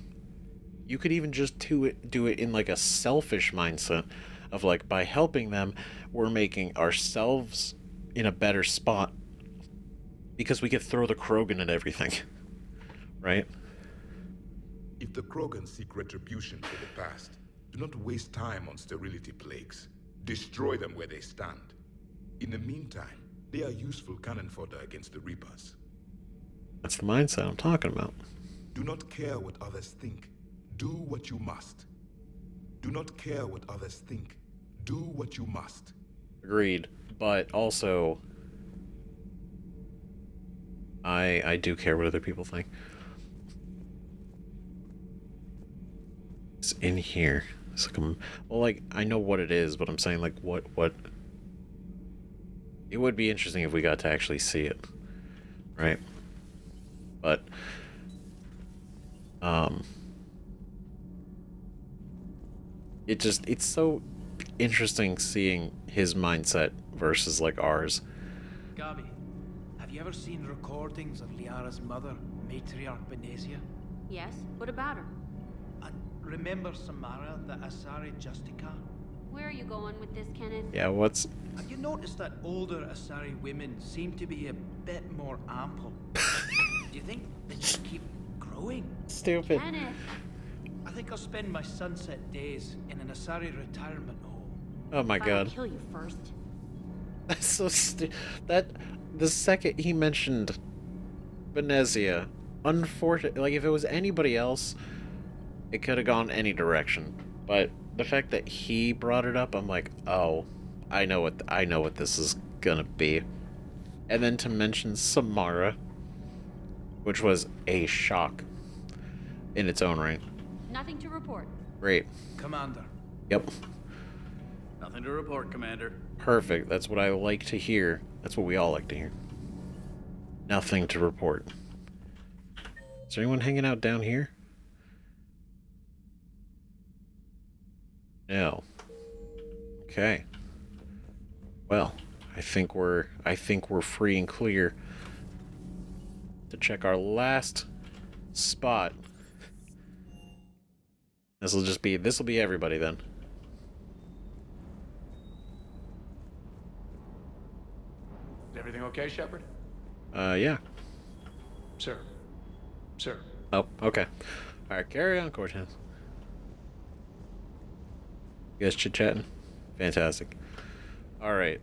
Speaker 1: you could even just do it in like a selfish mindset of like, by helping them, we're making ourselves in a better spot because we could throw the Krogan at everything, right?
Speaker 12: If the Krogan seek retribution for the past, do not waste time on sterility plagues. Destroy them where they stand. In the meantime, they are useful cannon fodder against the Reapers.
Speaker 1: That's the mindset I'm talking about.
Speaker 12: Do not care what others think. Do what you must. Do not care what others think. Do what you must.
Speaker 1: Agreed. But also, I do care what other people think. It's in here. It's like, well, like, I know what it is, but I'm saying, like, what... It would be interesting if we got to actually see it. Right? But, it's so interesting seeing his mindset versus, like, ours.
Speaker 13: Gabi, have you ever seen recordings of Liara's mother, Matriarch Benesia?
Speaker 14: Yes? What about her?
Speaker 13: And remember Samara, the Asari Justica?
Speaker 14: Where are you going with this, Kenneth?
Speaker 1: Yeah, what's...
Speaker 13: Have you noticed that older Asari women seem to be a bit more ample? Do you think they just keep growing?
Speaker 1: Stupid.
Speaker 14: Kenneth!
Speaker 13: I think I'll spend my sunset days in an Asari retirement home.
Speaker 1: Oh my god.
Speaker 14: I'll kill you first.
Speaker 1: That's so that the second he mentioned Venezia, unfortunately, like, if it was anybody else, it could have gone any direction. But the fact that he brought it up, I'm like, oh, I know what this is gonna be. And then to mention Samara, which was a shock in its own right.
Speaker 14: Nothing to report.
Speaker 1: Great.
Speaker 13: Commander.
Speaker 1: Yep.
Speaker 15: Nothing to report, Commander.
Speaker 1: Perfect. That's what I like to hear. That's what we all like to hear. Nothing to report. Is there anyone hanging out down here? No. Okay. Well, I think we're free and clear to check our last spot. This will be everybody then.
Speaker 16: Is everything okay, Shepard?
Speaker 1: Yeah.
Speaker 16: Sir. Sir.
Speaker 1: Oh, okay. Alright, carry on, Cortez. You guys chit-chatting? Fantastic. Alright.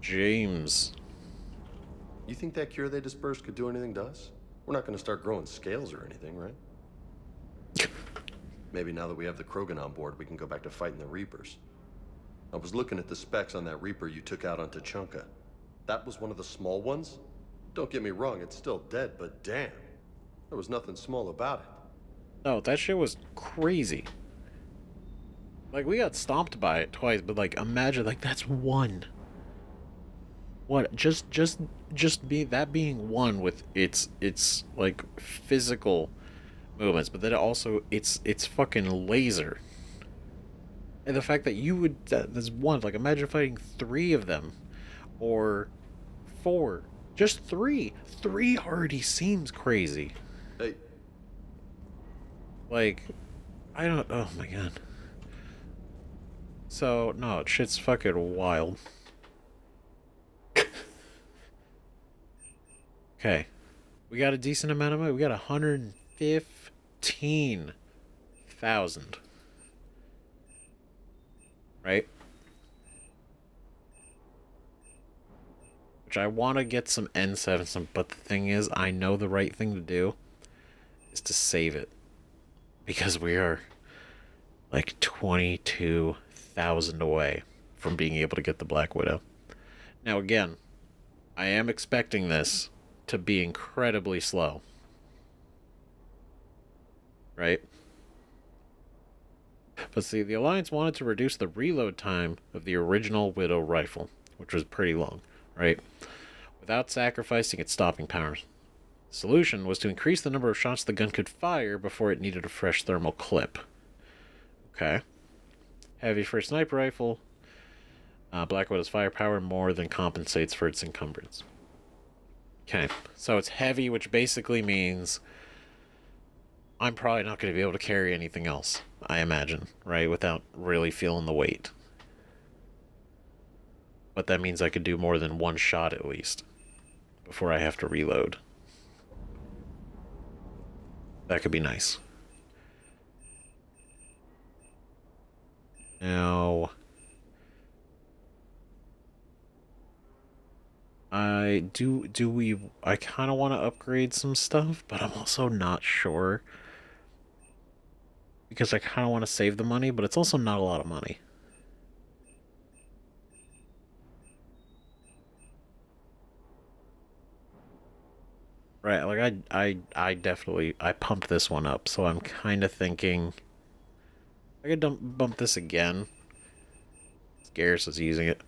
Speaker 1: James.
Speaker 17: You think that cure they dispersed could do anything to us? We're not going to start growing scales or anything, right? Maybe now that we have the Krogan on board, we can go back to fighting the Reapers. I was looking at the specs on that Reaper you took out on Tuchanka. That was one of the small ones? Don't get me wrong, it's still dead, but damn. There was nothing small about it.
Speaker 1: No, that shit was crazy. Like, we got stomped by it twice, but, like, imagine, like, that's one. What, just being one with its, like, physical movements, but then also, it's fucking laser. And the fact that you would, there's one, like, imagine fighting 3 of them. Or 4. Just 3. 3 already seems crazy.
Speaker 17: Hey.
Speaker 1: Like, I don't, oh my god. So, no, shit's fucking wild. Okay. We got a decent amount of money. We got 115,000. Right? Which I want to get some N7, but the thing is, I know the right thing to do is to save it. Because we are like 22,000 away from being able to get the Black Widow. Now again, I am expecting this to be incredibly slow. Right? But see, the Alliance wanted to reduce the reload time of the original Widow rifle, which was pretty long, right? Without sacrificing its stopping powers. The solution was to increase the number of shots the gun could fire before it needed a fresh thermal clip. Okay. Heavy for a sniper rifle. Black Widow's firepower more than compensates for its encumbrance. Okay. So it's heavy, which basically means I'm probably not going to be able to carry anything else, I imagine, right? Without really feeling the weight. But that means I could do more than one shot at least before I have to reload. That could be nice. Now, I kind of want to upgrade some stuff, but I'm also not sure. Because I kind of want to save the money, but it's also not a lot of money. Right, like I definitely pumped this one up, so I'm kind of thinking I could bump this again. Garrus is using it.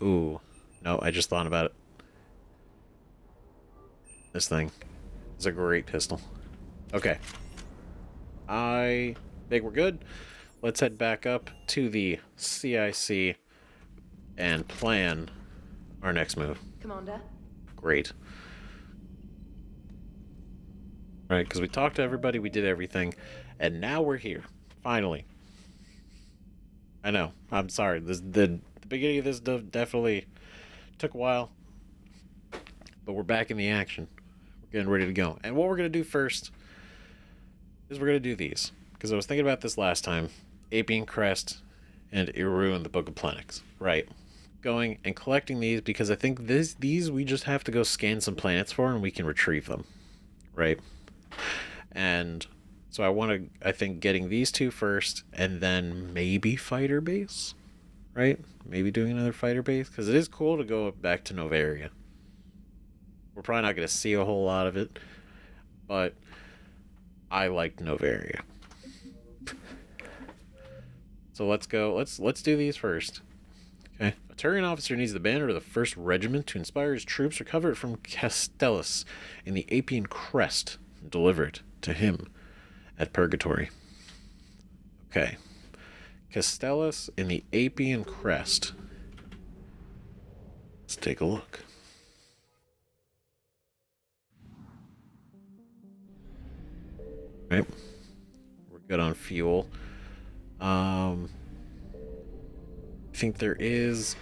Speaker 1: Ooh, no, I just thought about it. This thing is a great pistol. Okay, I think we're good. Let's head back up to the CIC and plan our next move.
Speaker 10: Commander.
Speaker 1: Great. Right, because we talked to everybody, we did everything, and now we're here. Finally. I know. I'm sorry. The beginning of this definitely took a while, but we're back in the action. We're getting ready to go. And what we're going to do first is we're going to do these. Because I was thinking about this last time. Apian Crest and Iru in the Book of Planets. Right. Going and collecting these because I think these we just have to go scan some planets for and we can retrieve them. Right? And so I think getting these 2 first and then maybe Fighter Base. Right? Maybe doing another Fighter Base because it is cool to go back to Noveria. We're probably not going to see a whole lot of it, but I liked Noveria. So let's go. Let's do these first. Okay. A Turian officer needs the banner of the 1st Regiment to inspire his troops recover it from Castellus in the Apian Crest and deliver it to him at Purgatory. Okay. Castellus in the Apian Crest. Let's take a look. Right. We're good on fuel. I think there is...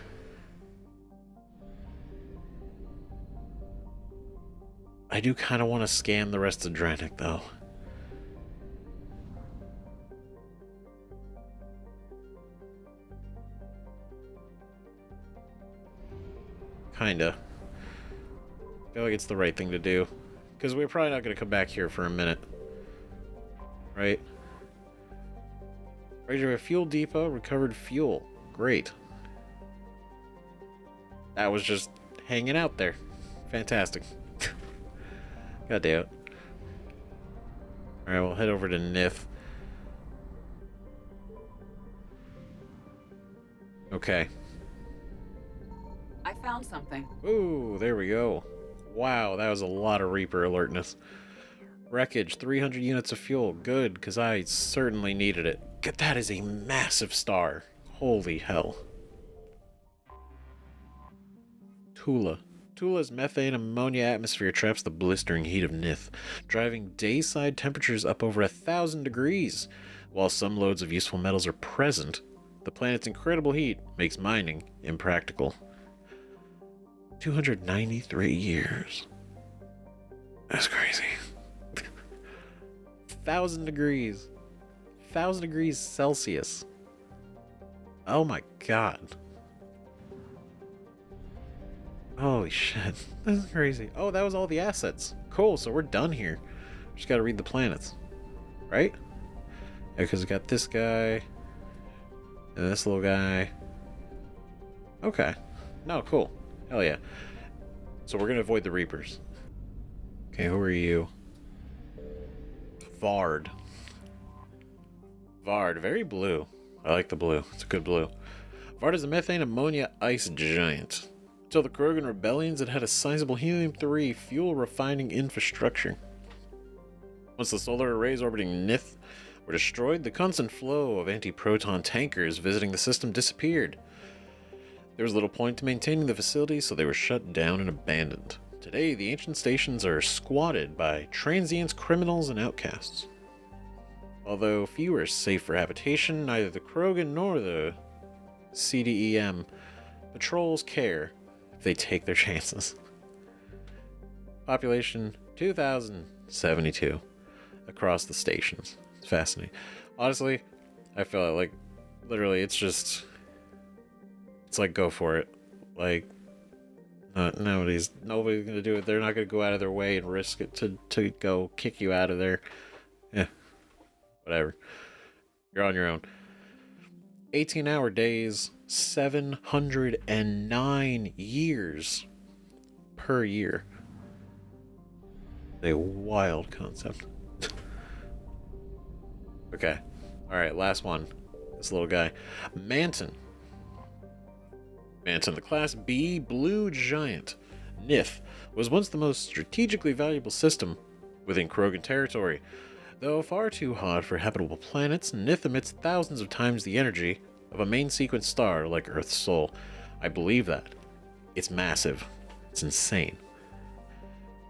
Speaker 1: I do kind of want to scan the rest of Dranik, though. Kinda. I feel like it's the right thing to do. Because we're probably not going to come back here for a minute. Right? Regular fuel depot, recovered fuel. Great. That was just hanging out there. Fantastic. God damn it. Alright, we'll head over to Nith. Okay.
Speaker 7: I found something.
Speaker 1: Ooh, there we go. Wow, that was a lot of Reaper alertness. Wreckage, 300 units of fuel. Good, because I certainly needed it. That is a massive star. Holy hell. Tula. Tula's methane ammonia atmosphere traps the blistering heat of Nith, driving dayside temperatures up over 1,000 degrees. While some loads of useful metals are present, the planet's incredible heat makes mining impractical. 293 years. That's crazy. 1,000 degrees. 1,000 degrees Celsius. Oh my god. Holy shit. This is crazy. Oh, that was all the assets. Cool, so we're done here. Just gotta read the planets. Right? Yeah, because we got this guy. And this little guy. Okay. No, cool. Hell yeah. So we're gonna avoid the Reapers. Okay, who are you? Vard. Vard, very blue. I like the blue. It's a good blue. Vard is a methane ammonia ice giant. Until the Krogan rebellions, it had a sizable helium-3 fuel refining infrastructure. Once the solar arrays orbiting Nith were destroyed, the constant flow of anti-proton tankers visiting the system disappeared. There was little point to maintaining the facility, so they were shut down and abandoned. Today, the ancient stations are squatted by transients, criminals, and outcasts. Although few are safe for habitation, neither the Krogan nor the CDEM patrols care if they take their chances. Population 2,072 across the stations. It's fascinating. Honestly, I feel like literally it's like go for it. Like nobody's gonna do it. They're not gonna go out of their way and risk it to go kick you out of there. Yeah. Whatever. You're on your own. 18-hour days, 709 years per year. A wild concept. Okay. Alright, last one. This little guy. Manton. Manton, the Class B blue giant. Nith was once the most strategically valuable system within Krogan territory. Though far too hot for habitable planets, Nith emits thousands of times the energy of a main sequence star like Earth's Sol. I believe that. It's massive. It's insane.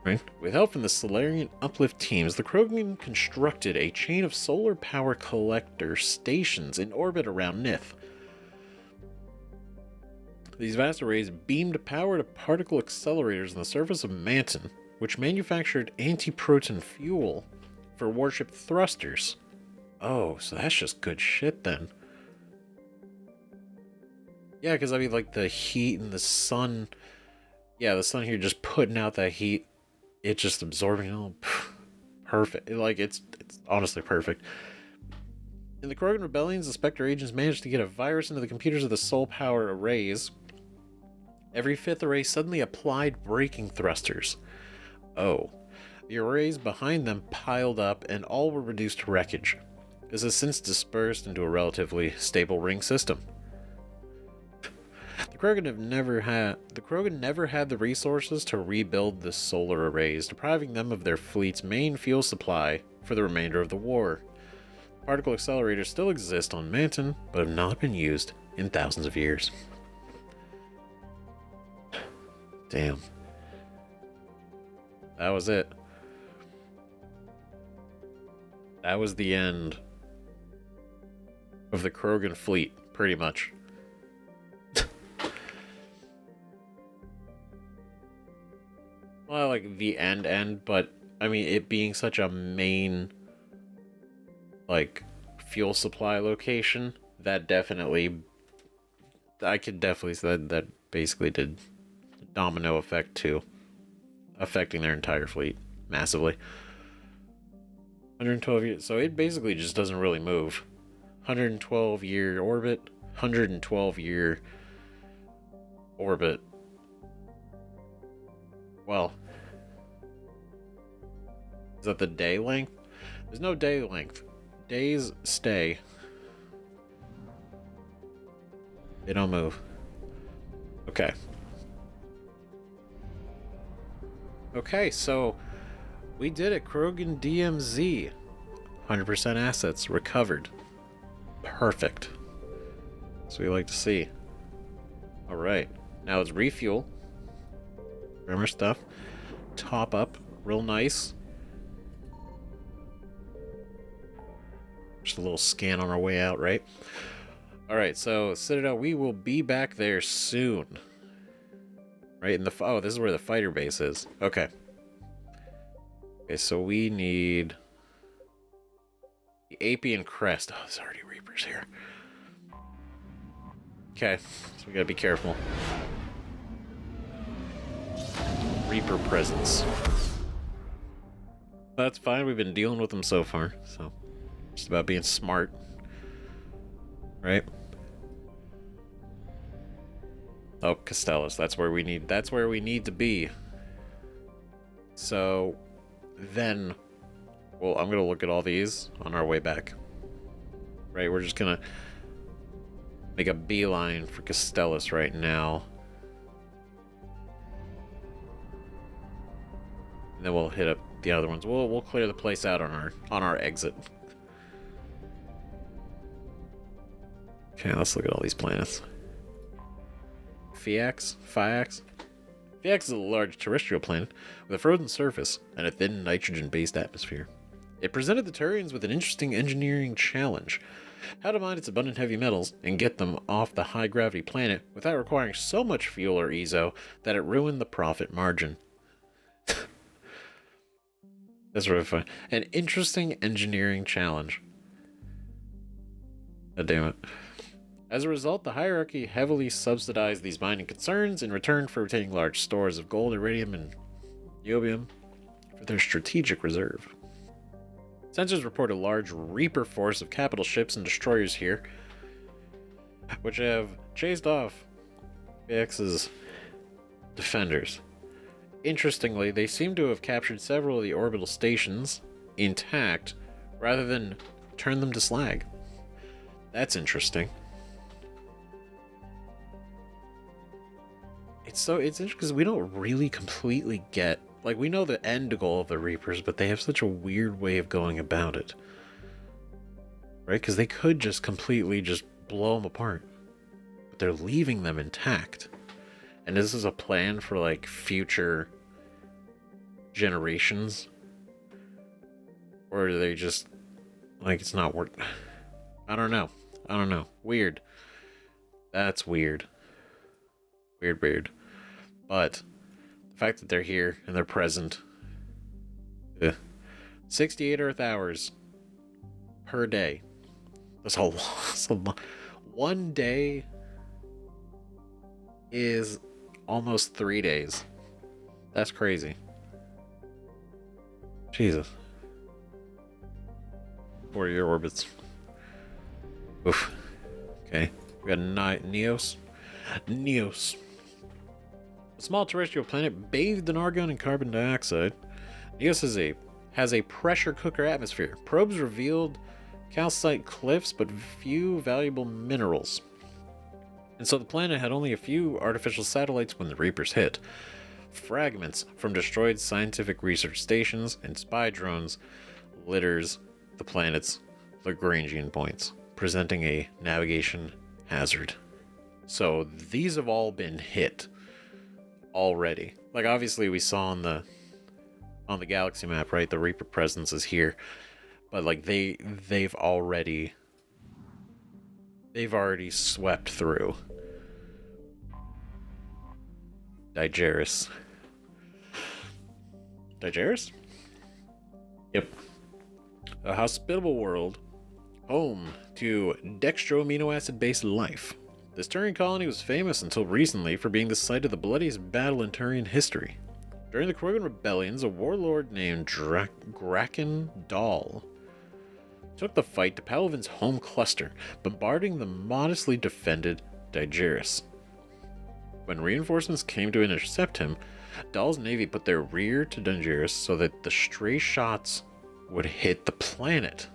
Speaker 1: Right? With help from the Solarian Uplift teams, the Krogan constructed a chain of solar power collector stations in orbit around Nith. These vast arrays beamed power to particle accelerators on the surface of Manton, which manufactured anti-proton fuel for warship thrusters. Oh, so that's just good shit then. Yeah, because I mean, like, the heat and the sun... Yeah, the sun here just putting out that heat. It just absorbing it all. Perfect. Like, it's honestly perfect. In the Krogan rebellions, the Spectre agents managed to get a virus into the computers of the Soul Power arrays. Every fifth array suddenly applied braking thrusters. Oh. The arrays behind them piled up, and all were reduced to wreckage. This has since dispersed into a relatively stable ring system. The Krogan never had the resources to rebuild the solar arrays, depriving them of their fleet's main fuel supply for the remainder of the war. Particle accelerators still exist on Manton, but have not been used in thousands of years. Damn. That was it. That was the end of the Krogan fleet, pretty much. Well, like, the end, but, I mean, it being such a main, like, fuel supply location, that definitely, I could definitely say that basically did a domino effect, too. Affecting their entire fleet, massively. 112 years, so it basically just doesn't really move. 112-year orbit, 112-year orbit. Well, is that the day length? There's no day length. Days stay. They don't move. Okay. Okay, so we did it. Krogan DMZ. 100% assets recovered. Perfect. That's what we like to see. Alright. Now it's refuel. Grammar stuff. Top up. Real nice. Just a little scan on our way out, right? Alright, so Citadel, we will be back there soon. Right in the... Oh, this is where the fighter base is. Okay. Okay, so we need... the Apian Crest. Oh, there's already Reapers here. Okay, so we gotta be careful. Reaper presence. That's fine, we've been dealing with them so far, so... just about being smart. Right? Oh, Castellus, that's where we need to be. So then, well, I'm gonna look at all these on our way back. Right, we're just gonna make a beeline for Castellus right now. And then we'll hit up the other ones. We'll clear the place out on our exit. Okay, let's look at all these planets. Phaeax? Phaeax is a large terrestrial planet with a frozen surface and a thin nitrogen-based atmosphere. It presented the Turians with an interesting engineering challenge: how to mine its abundant heavy metals and get them off the high-gravity planet without requiring so much fuel or ezo that it ruined the profit margin. That's really fun. An interesting engineering challenge. God damn it. As a result, the hierarchy heavily subsidized these mining concerns in return for retaining large stores of gold, iridium, and niobium for their strategic reserve. Sensors report a large Reaper force of capital ships and destroyers here, which have chased off Wrex's defenders. Interestingly, they seem to have captured several of the orbital stations intact rather than turn them to slag. That's interesting. It's interesting because we don't really completely get, like, we know the end goal of the Reapers, but they have such a weird way of going about it. Right? Because they could just completely just blow them apart. But they're leaving them intact. And this is a plan for, like, future generations? Or are they just, like, it's not worth... I don't know. Weird. That's weird. Weird. But the fact that they're here and they're present. 68 Earth hours per day. That's a lot. One day is almost 3 days. That's crazy. Jesus. 4-year orbits. Oof. Okay. We got Neos. A small terrestrial planet bathed in argon and carbon dioxide. Neos has a pressure cooker atmosphere. Probes revealed calcite cliffs, but few valuable minerals. And so the planet had only a few artificial satellites when the Reapers hit. Fragments from destroyed scientific research stations and spy drones litters the planet's Lagrangian points, presenting a navigation hazard. So these have all been hit already. Like, obviously we saw on the galaxy map, right? The Reaper presence is here. But like they've already swept through. Digeris? Yep. A hospitable world, home to dextro amino acid based life. This Turian colony was famous until recently for being the site of the bloodiest battle in Turian history. During the Krogan rebellions, a warlord named Graken Dahl took the fight to Palavin's home cluster, bombarding the modestly defended Digeris. When reinforcements came to intercept him, Dahl's navy put their rear to Digeris so that the stray shots would hit the planet.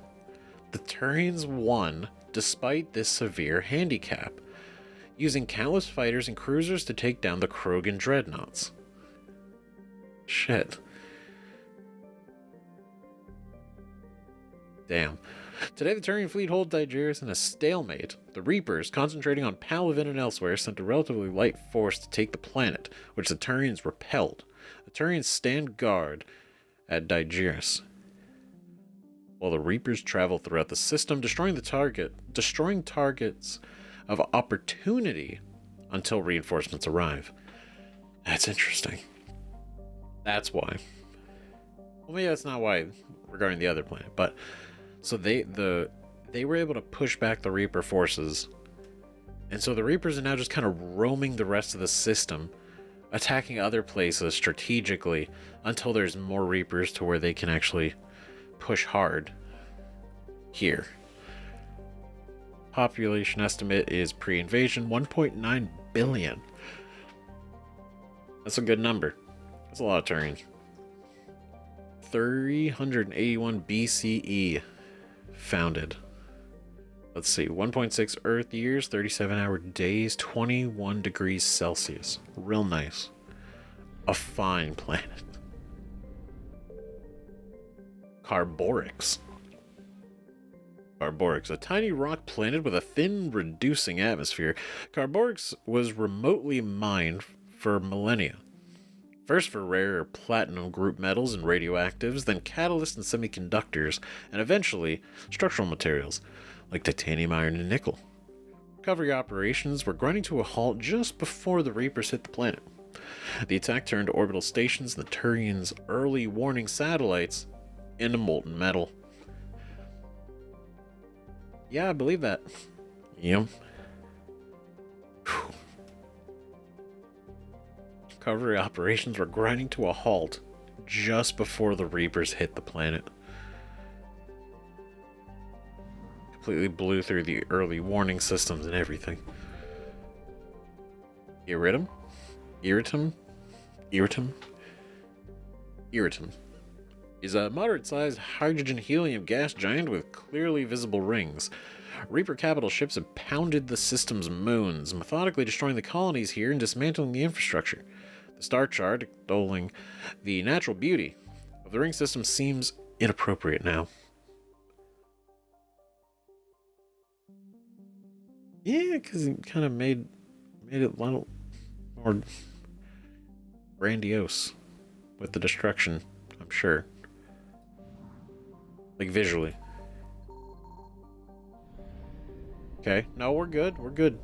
Speaker 1: The Turians won despite this severe handicap, using countless fighters and cruisers to take down the Krogan dreadnoughts. Shit. Damn. Today, the Turian fleet holds Digeris in a stalemate. The Reapers, concentrating on Palavin and elsewhere, sent a relatively light force to take the planet, which the Turians repelled. The Turians stand guard at Digeris, while the Reapers travel throughout the system, destroying targets of opportunity until reinforcements arrive. That's interesting. That's why. Well, maybe that's not why regarding the other planet, but so they were able to push back the Reaper forces, and so the Reapers are now just kind of roaming the rest of the system, attacking other places strategically until there's more Reapers to where they can actually push hard here. Population estimate is pre-invasion 1.9 billion. That's a good number. That's a lot of Turians. 381 BCE founded. Let's see, 1.6 Earth years, 37-hour days, 21 degrees Celsius. Real nice. A fine planet. Carborix. Carborix, a tiny rock planet with a thin, reducing atmosphere. Carborix was remotely mined for millennia. First for rare platinum group metals and radioactives, then catalysts and semiconductors, and eventually structural materials like titanium, iron, and nickel. Recovery operations were grinding to a halt just before the Reapers hit the planet. The attack turned orbital stations and the Turians' early warning satellites into molten metal. Yeah, I believe that. Yep. Recovery operations were grinding to a halt just before the Reapers hit the planet. Completely blew through the early warning systems and everything. Iritum? Is a moderate-sized hydrogen-helium gas giant with clearly visible rings. Reaper capital ships have pounded the system's moons, methodically destroying the colonies here and dismantling the infrastructure. The star chart, extolling the natural beauty of the ring system, seems inappropriate now. Yeah, because it kind of made it a little more grandiose with the destruction, I'm sure. Like visually. Okay, no, we're good. We're good.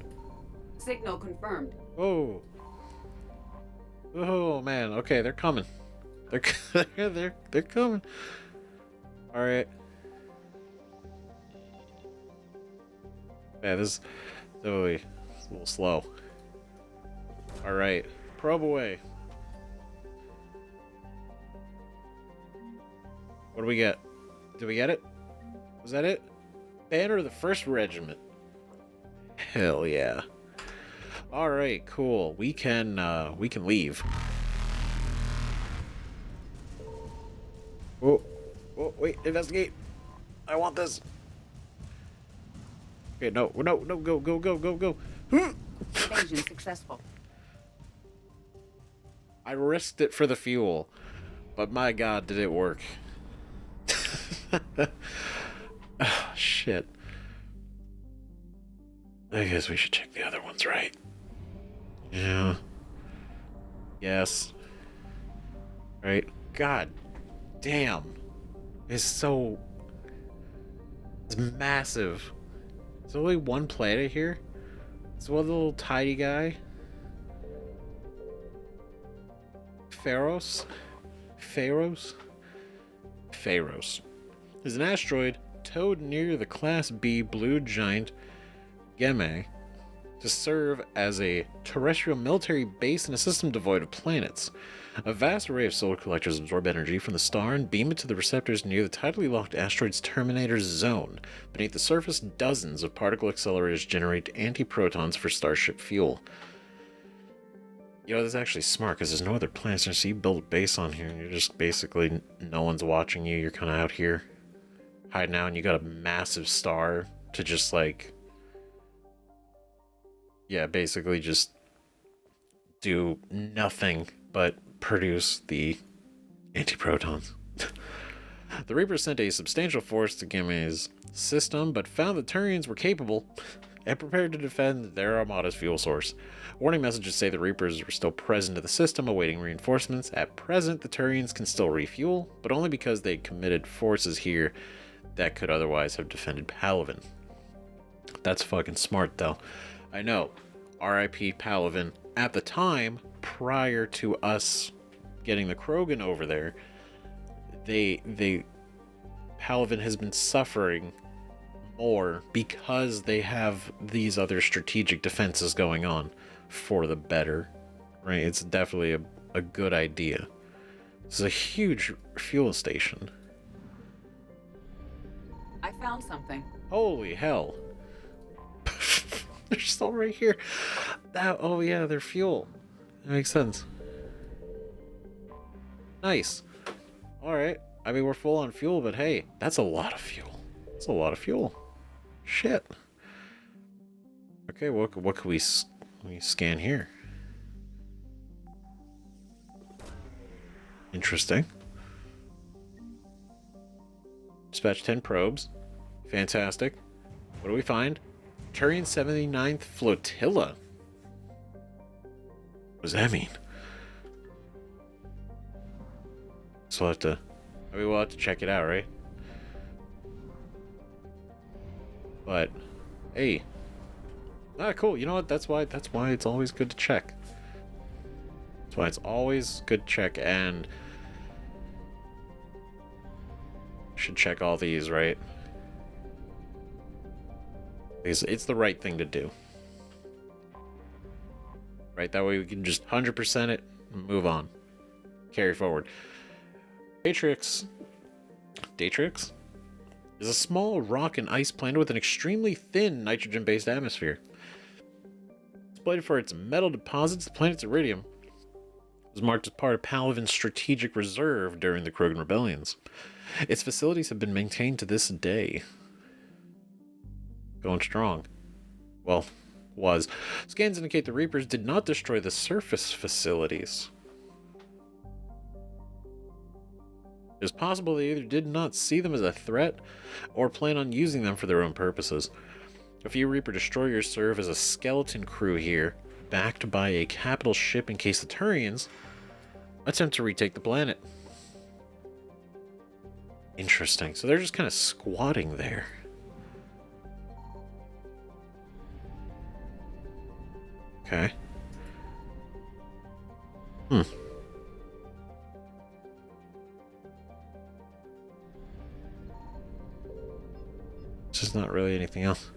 Speaker 7: Signal confirmed.
Speaker 1: Oh. Oh man. Okay, they're coming. They're coming. All right. Yeah, this is definitely a little slow. All right, probe away. What do we get? Did we get it? Was that it? Banner of the 1st Regiment. Hell yeah. All right, cool. We can leave. Oh, wait, investigate. I want this. Okay, no, go.
Speaker 7: Invasion successful.
Speaker 1: I risked it for the fuel, but my god, did it work. Oh, shit. I guess we should check the other ones, right? Yeah. Yes. Right? God damn. It's massive. There's only one planet here? It's one little tiny guy? Feros is an asteroid towed near the Class B blue giant Gemma to serve as a terrestrial military base in a system devoid of planets. A vast array of solar collectors absorb energy from the star and beam it to the receptors near the tidally locked asteroid's terminator zone. Beneath the surface, dozens of particle accelerators generate antiprotons for starship fuel. You know, that's actually smart, because there's no other planets there, so you build a base on here, and you're just basically, no one's watching you, you're kind of out here hiding out, and you got a massive star to just, like, yeah, basically just do nothing but produce the antiprotons. The Reapers sent a substantial force to Gimmy's system, but found the Turians were capable and prepared to defend their armada's fuel source. Warning messages say the Reapers were still present in the system, awaiting reinforcements. At present, the Turians can still refuel, but only because they committed forces here that could otherwise have defended Palaven. That's fucking smart, though. I know. R.I.P. Palaven. At the time, prior to us getting the Krogan over there, Palaven has been suffering more because they have these other strategic defenses going on for the better, right? It's definitely a good idea. This is a huge fuel station.
Speaker 7: I found something.
Speaker 1: Holy hell. They're still right here. Oh yeah, they're fuel. That makes sense. Nice. Alright. I mean, we're full on fuel, but hey, that's a lot of fuel. That's a lot of fuel. Shit. Okay, what can we scan here? Interesting. Dispatch 10 probes. Fantastic. What do we find? Turian 79th Flotilla. What does that mean? So we'll have to check it out, right? But hey, cool. You know what? That's why it's always good to check. That's why it's always good to check, and should check all these, right? Because it's the right thing to do, right? That way we can just 100% it and move on, carry forward. Datrix is a small rock and ice planet with an extremely thin nitrogen-based atmosphere. Exploited for its metal deposits, the planet's iridium was marked as part of Palaven's strategic reserve during the Krogan rebellions. Its facilities have been maintained to this day. Going strong. Well, was. Scans indicate the Reapers did not destroy the surface facilities. It is possible they either did not see them as a threat or plan on using them for their own purposes. A few Reaper destroyers serve as a skeleton crew here, backed by a capital ship in case the Turians attempt to retake the planet. Interesting. So they're just kind of squatting there. Okay. There's not really anything else.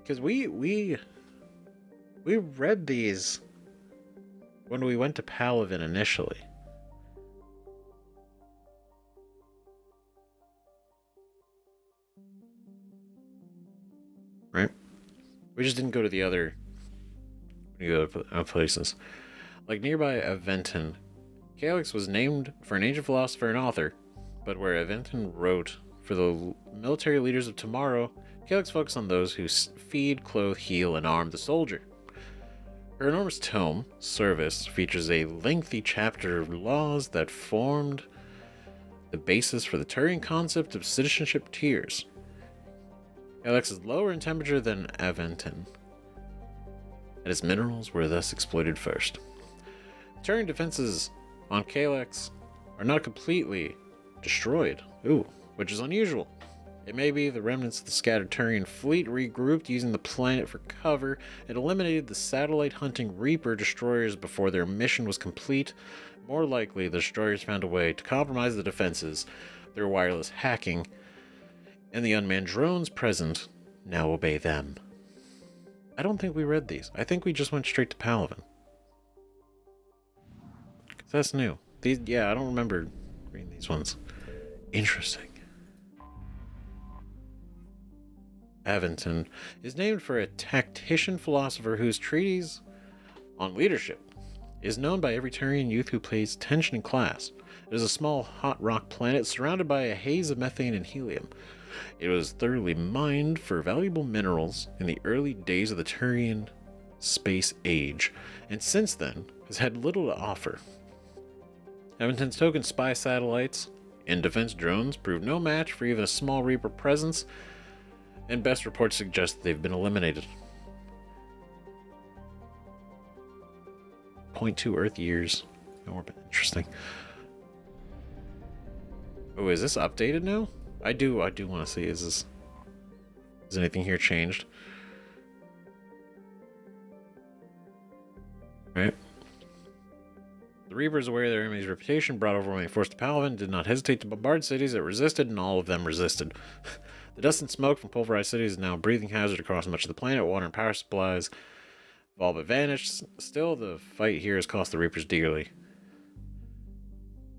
Speaker 1: Because we read these when we went to Palaven initially. Right? We just didn't go to the other places. Like nearby Aventon, Calyx was named for an ancient philosopher and author, but where Aventon wrote for the military leaders of tomorrow, Calyx focused on those who feed, clothe, heal, and arm the soldier. Her enormous tome, Service, features a lengthy chapter of laws that formed the basis for the Turian concept of citizenship tiers. Calyx is lower in temperature than Aventon, and its minerals were thus exploited first. Turian defenses on Calyx are not completely destroyed, which is unusual. It may be the remnants of the scattered Turian fleet regrouped using the planet for cover and eliminated the satellite-hunting Reaper destroyers before their mission was complete. More likely, the destroyers found a way to compromise the defenses through wireless hacking, and the unmanned drones present now obey them. I don't think we read these. I think we just went straight to Palaven. That's new. I don't remember reading these ones. Interesting. Aventon is named for a tactician philosopher whose treatise on leadership is known by every Turian youth who pays attention in class. It is a small hot rock planet surrounded by a haze of methane and helium. It was thoroughly mined for valuable minerals in the early days of the Turian space age, and since then has had little to offer. Aventon's token spy satellites and defense drones proved no match for even a small Reaper presence, and best reports suggest that they've been eliminated. 0.2 Earth years. Interesting. Oh, is this updated now? I do want to see. Is anything here changed? Right. The Reapers, aware of their enemy's reputation, brought overwhelming force to Palvin, did not hesitate to bombard cities that resisted, and all of them resisted. The dust and smoke from pulverized cities is now a breathing hazard across much of the planet. Water and power supplies have all but vanished. Still, the fight here has cost the Reapers dearly.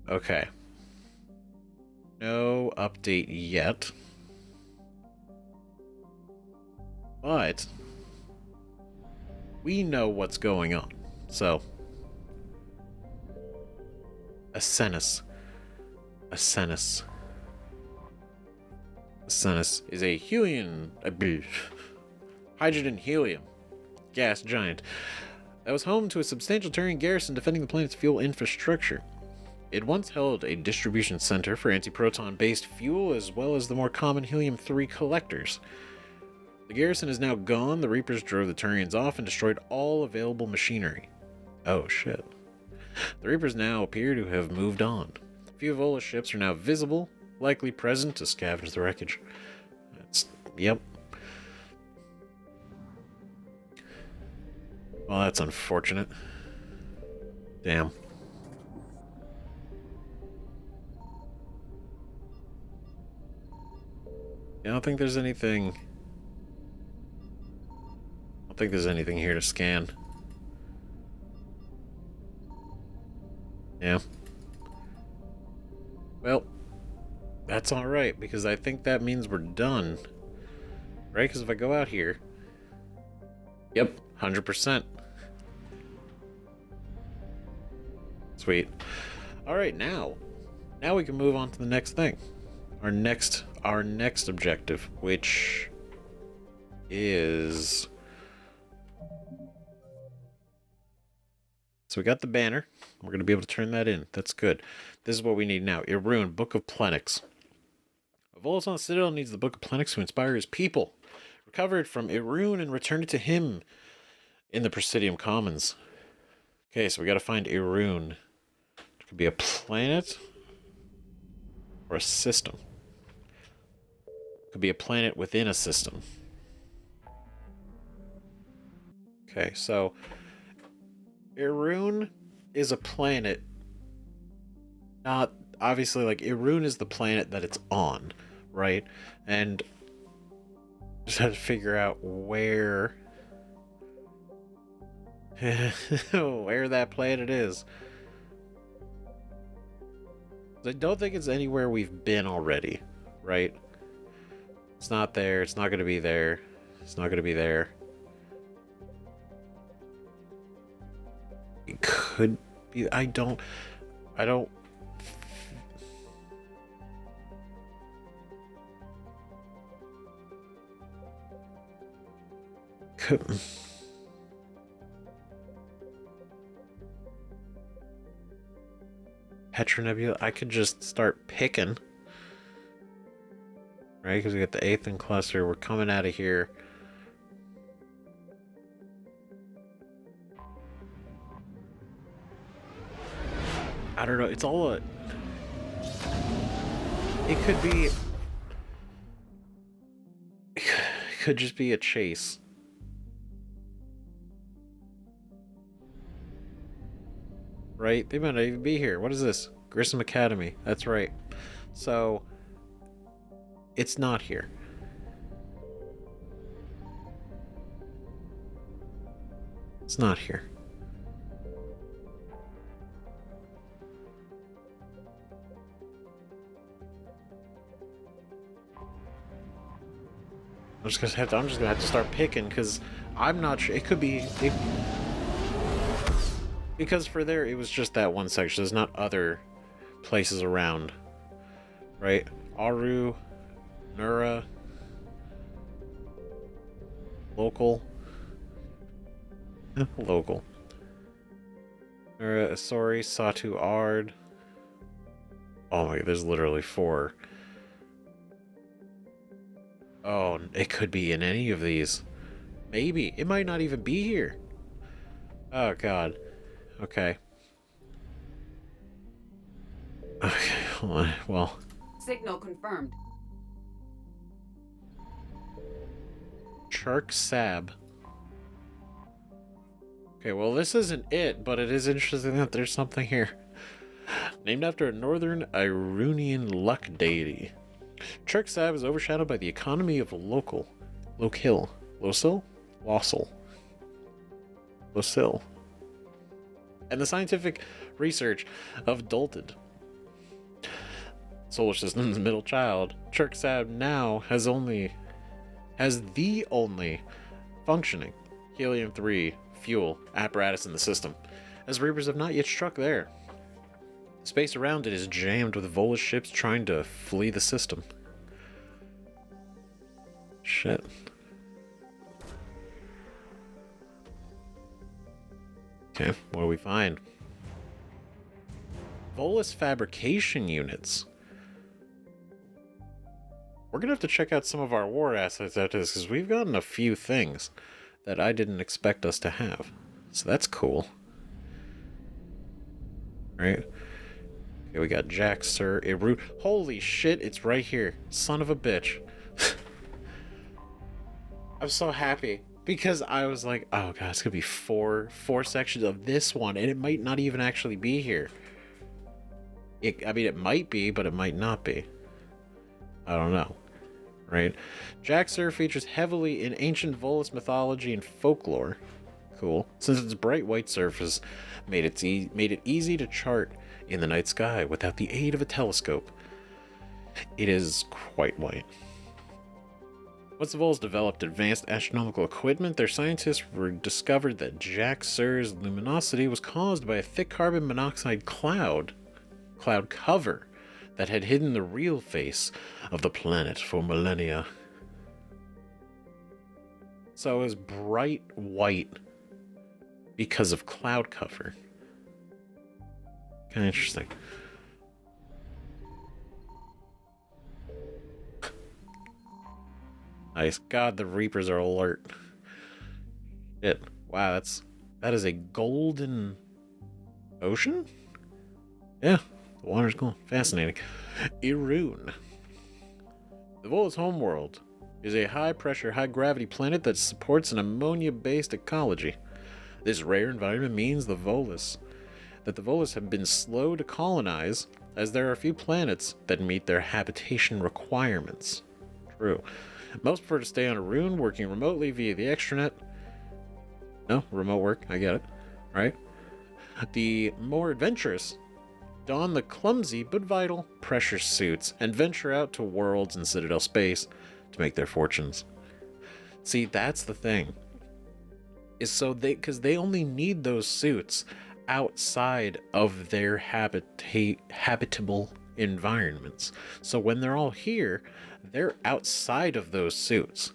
Speaker 1: Okay. No update yet. But we know what's going on. So, Asenis is a hydrogen helium gas giant that was home to a substantial Turian garrison defending the planet's fuel infrastructure. It once held a distribution center for anti-proton-based fuel as well as the more common helium-3 collectors. The garrison is now gone. The Reapers drove the Turians off and destroyed all available machinery. Oh shit. The Reapers now appear to have moved on. A few of Ola's ships are now visible, likely present to scavenge the wreckage. Yep. Well, that's unfortunate. Damn. I don't think there's anything... I don't think there's anything here to scan. Yeah. Well, that's alright, because I think that means we're done. Right? Because if I go out here... Yep, 100%. Sweet. Alright, now we can move on to the next thing. Our next objective, which is... So we got the banner. We're going to be able to turn that in. That's good. This is what we need now. Irun, Book of Plenix. Volus on the Citadel needs the Book of Plenix to inspire his people. Recover it from Irun and return it to him in the Presidium Commons. Okay, so we got to find Irun. It could be a planet or a system. It could be a planet within a system. Okay, so Irun is a planet. Not obviously, like, Irun is the planet that it's on, right? And just had to figure out where where that planet is. I don't think it's anywhere we've been already, right? It's not there. It's not going to be there. It's not going to be there. It could be. I don't. Petra Nebula. I could just start picking. Right? Because we got the 8th cluster. We're coming out of here. I don't know. It's all a... It could be... It could just be a chase. Right? They might not even be here. What is this? Grissom Academy. That's right. So, it's not here. It's not here. I'm just gonna have to start picking because I'm not sure. It could be because for there it was just that one section. There's not other places around, right? Aru, Nura, local, local. Nura, Asori, Satu, Ard. Oh my, there's literally 4. Oh, it could be in any of these. Maybe. It might not even be here. Oh, God. Okay. Okay, hold on. Well.
Speaker 7: Signal confirmed.
Speaker 1: Chark Sab. Okay, well, this isn't it, but it is interesting that there's something here. Named after a northern Irunian luck deity. Chark Sab is overshadowed by the economy of Losil, and the scientific research of Dolted. Solar System's middle child, Chark Sab now has the only functioning helium-3 fuel apparatus in the system, as Reapers have not yet struck there. The space around it is jammed with Volus ships trying to flee the system. Shit. Okay, what do we find? Volus fabrication units. We're gonna have to check out some of our war assets after this, because we've gotten a few things that I didn't expect us to have. So that's cool. Right? Okay, we got Jack, Sir, Eru. Holy shit, it's right here. Son of a bitch. I'm so happy. Because I was like, oh god, it's gonna be four sections of this one, and it might not even actually be here. I mean, it might be, but it might not be. I don't know. Right? Jack, Sir features heavily in ancient Volus mythology and folklore. Cool. Since its bright white surface made it easy to chart in the night sky without the aid of a telescope. It is quite white. Once the Vols developed advanced astronomical equipment, their scientists discovered that Jack Sir's luminosity was caused by a thick carbon monoxide cloud cover that had hidden the real face of the planet for millennia. So it was bright white because of cloud cover. Kind of interesting. Nice. God, the Reapers are alert. Shit. Wow, that is a golden ocean? Yeah, the water's going. Fascinating. Irun. The Volus homeworld is a high-pressure, high-gravity planet that supports an ammonia-based ecology. This rare environment means that the Volus have been slow to colonize, as there are a few planets that meet their habitation requirements. True. Most prefer to stay on Irun, working remotely via the extranet. No, remote work, I get it. Right? The more adventurous don the clumsy but vital pressure suits and venture out to worlds in Citadel space to make their fortunes. See, that's the thing. Because they only need those suits outside of their habitable environments. So when they're all here, they're outside of those suits.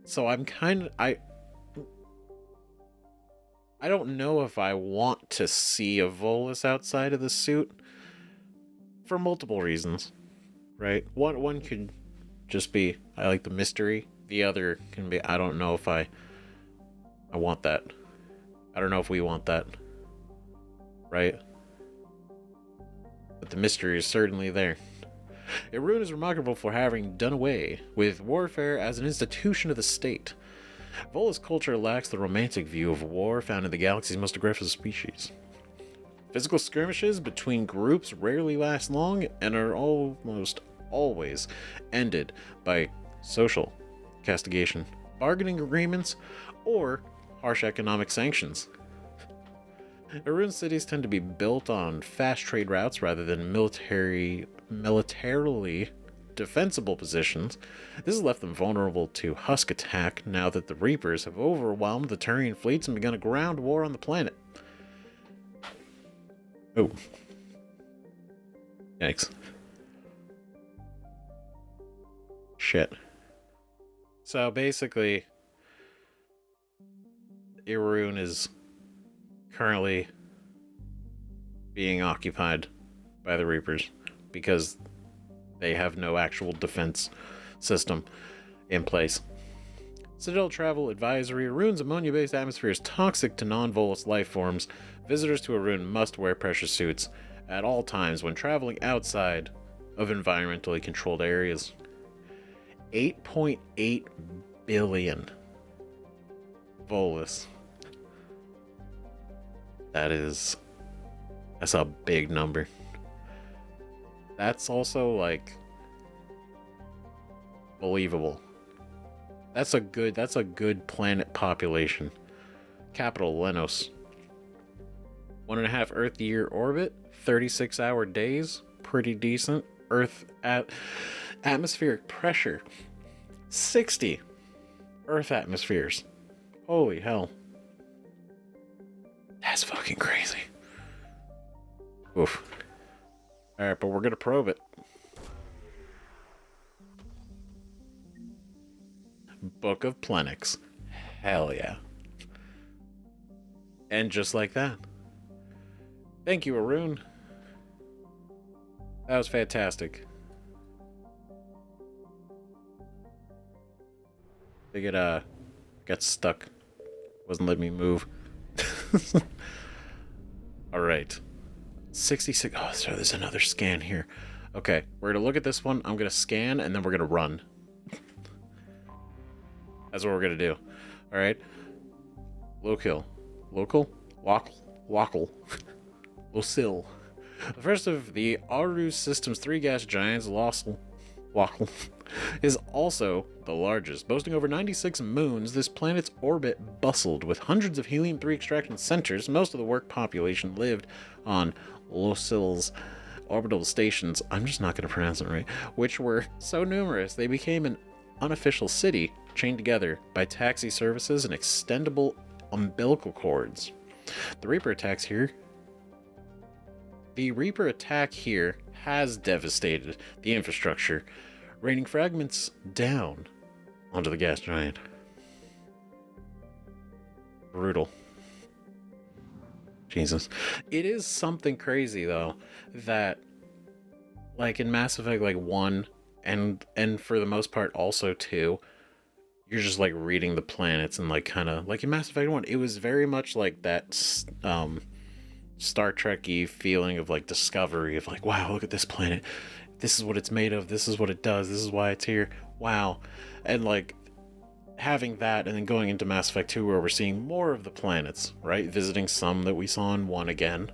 Speaker 1: So I don't know if I want to see a Volus outside of the suit for multiple reasons, right? One could just be I like the mystery. The other can be I don't know if I want that. I don't know if we want that, right? But the mystery is certainly there. Irun is remarkable for having done away with warfare as an institution of the state. Volus culture lacks the romantic view of war found in the galaxy's most aggressive species. Physical skirmishes between groups rarely last long and are almost always ended by social castigation, bargaining agreements, or harsh economic sanctions. Irun cities tend to be built on fast trade routes rather than militarily defensible positions. This has left them vulnerable to Husk attack now that the Reapers have overwhelmed the Turian fleets and begun a ground war on the planet. Oh. Yikes. Shit. So basically, Irun is currently being occupied by the Reapers because they have no actual defense system in place. Citadel Travel Advisory: Irun's ammonia-based atmosphere is toxic to non-volus life forms. Visitors to Irun must wear pressure suits at all times when traveling outside of environmentally controlled areas. 8.8 billion volus. That's a big number. That's also, like, believable. That's a good planet population. Capital, Lenos. 1.5 Earth year orbit, 36-hour days, pretty decent. Earth atmospheric pressure, 60 Earth atmospheres. Holy hell. That's fucking crazy. Oof. Alright, but we're gonna probe it. Book of Plenix. Hell yeah. And just like that. Thank you, Arun. That was fantastic. I think it got stuck. Wasn't letting me move. Alright. 66. Oh, so there's another scan here. Okay, we're gonna look at this one. I'm gonna scan and then we're gonna run. That's what we're gonna do. Alright. Local. Wackle. Lucille. The first of the Aru System's 3 gas giants, Wackle, is also the largest. Boasting over 96 moons, this planet's orbit bustled with hundreds of helium-3 extraction centers. Most of the work population lived on Lucille's orbital stations, I'm just not going to pronounce it right, which were so numerous they became an unofficial city chained together by taxi services and extendable umbilical cords. The Reaper attack here has devastated the infrastructure, raining fragments down onto the gas giant. Brutal. Jesus. It is something crazy, though, that, like, in Mass Effect, like, 1, and for the most part also 2, you're just, like, reading the planets and, like, kind of, like, in Mass Effect 1, it was very much like that, Star Trek-y feeling of, like, discovery, of, like, wow, look at this planet. This is what it's made of. This is what it does. This is why it's here. Wow. And, like, having that and then going into Mass Effect 2 where we're seeing more of the planets, right? Visiting some that we saw in 1 again,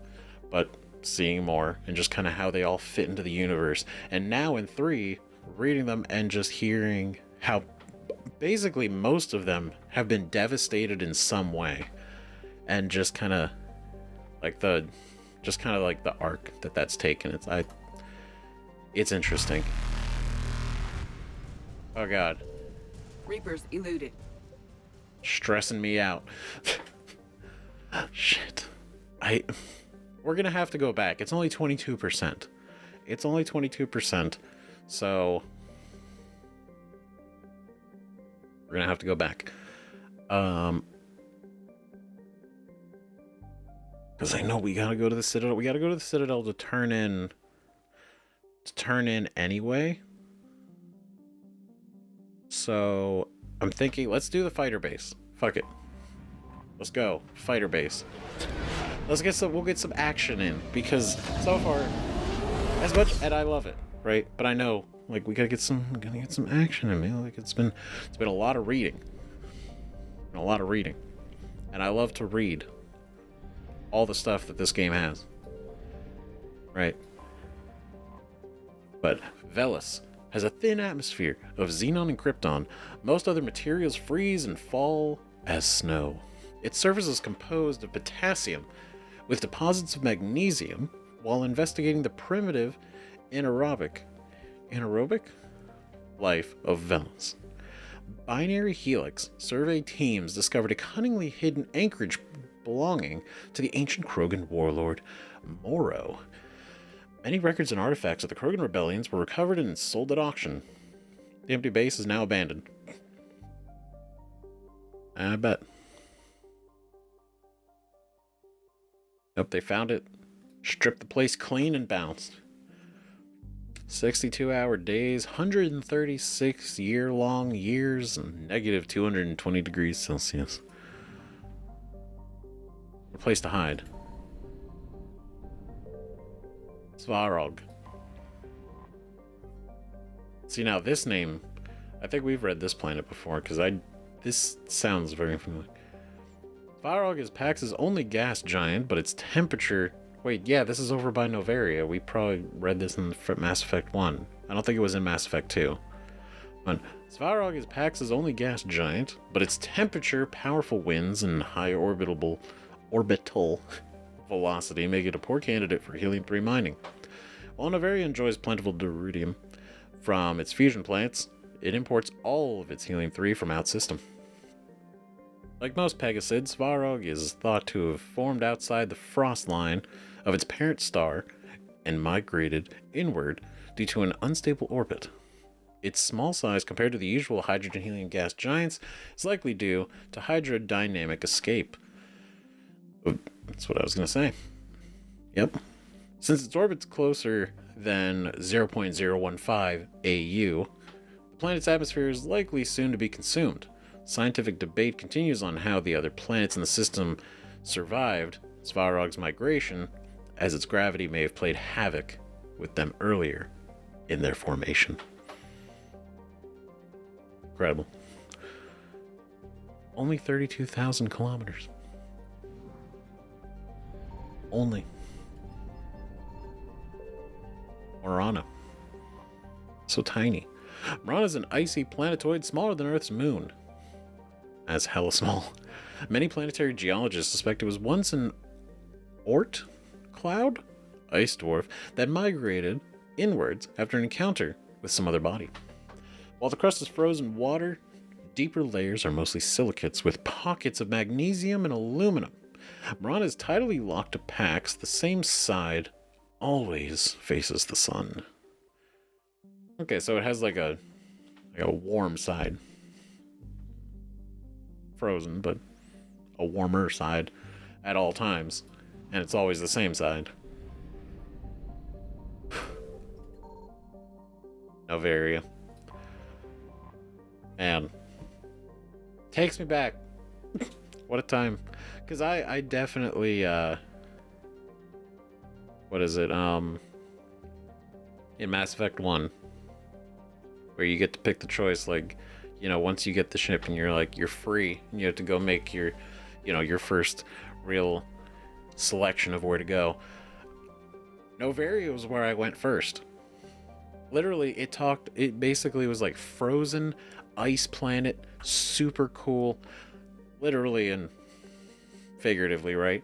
Speaker 1: but seeing more and just kind of how they all fit into the universe. And now in 3, reading them and just hearing how basically most of them have been devastated in some way. And just kind of like the arc that's taken. It's interesting. Oh god.
Speaker 7: Reapers eluded.
Speaker 1: Stressing me out. Shit. We're gonna have to go back. It's only 22%. It's only 22%. So we're gonna have to go back. Because I know we gotta go to the Citadel. We gotta go to the Citadel to turn in anyway. So I'm thinking, let's do the fighter base. Fuck it. Let's go. Fighter base. We'll get some action in, because so far, as much, and I love it, right? But I know, like, we gotta get some action in, man. Like, it's been a lot of reading. And I love to read all the stuff that this game has. Right? But Velis has a thin atmosphere of xenon and krypton. Most other materials freeze and fall as snow. Its surface is composed of potassium with deposits of magnesium. While investigating the primitive anaerobic life of Velos. Binary Helix survey teams discovered a cunningly hidden anchorage belonging to the ancient Krogan warlord, Moro. Many records and artifacts of the Krogan rebellions were recovered and sold at auction. The empty base is now abandoned. I bet. Nope, they found it, stripped the place clean, and bounced. 62-hour days, 136-year-long years, and negative 220 degrees Celsius. A place to hide. Svarog. See, now this name, I think we've read this planet before, because this sounds very familiar. Svarog is Pax's only gas giant, but its temperature... Wait, yeah, this is over by Noveria. We probably read this in Mass Effect 1. I don't think it was in Mass Effect 2. But Svarog is Pax's only gas giant, but its temperature, powerful winds, and high orbital velocity make it a poor candidate for helium-3 mining. While Noveria enjoys plentiful deuterium from its fusion plants, it imports all of its helium-3 from out-system. Like most Pegasids, Svarog is thought to have formed outside the frost line of its parent star and migrated inward due to an unstable orbit. Its small size compared to the usual hydrogen-helium gas giants is likely due to hydrodynamic escape. That's what I was going to say. Yep. Since its orbit's closer than 0.015 AU, the planet's atmosphere is likely soon to be consumed. Scientific debate continues on how the other planets in the system survived Svarog's migration, as its gravity may have played havoc with them earlier in their formation. Incredible. Only 32,000 kilometers. Only. Marana. So tiny. Marana is an icy planetoid smaller than Earth's moon. As hella small. Many planetary geologists suspect it was once an Oort cloud, ice dwarf, that migrated inwards after an encounter with some other body. While the crust is frozen water, deeper layers are mostly silicates with pockets of magnesium and aluminum. Marana is tidally locked to Pax. The same side always faces the sun. Okay, so it has like a warm side. Frozen, but a warmer side at all times. And it's always the same side. Noveria. Man. Takes me back. What a time. Because I definitely, what is it, in Mass Effect 1, where you get to pick the choice, like, you know, once you get the ship and you're free, and you have to go make your first real selection of where to go. Noveria was where I went first. Literally, it basically was like frozen ice planet, super cool, literally and figuratively, right?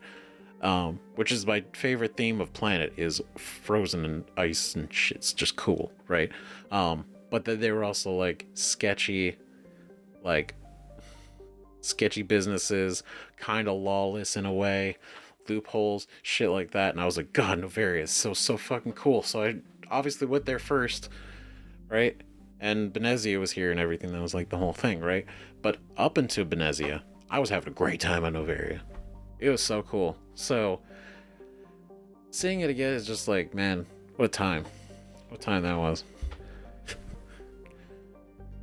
Speaker 1: Which is my favorite theme of planet, is frozen and ice and shit's just cool, right? But then they were also like sketchy businesses, kind of lawless in a way, loopholes, shit like that. And I was like, God, Noveria is so fucking cool. So I obviously went there first, right? And Benezia was here and everything. That was like the whole thing, right? But up until Benezia, I was having a great time on Noveria. It was so cool. So seeing it again is just like, man, what a time. What a time that was.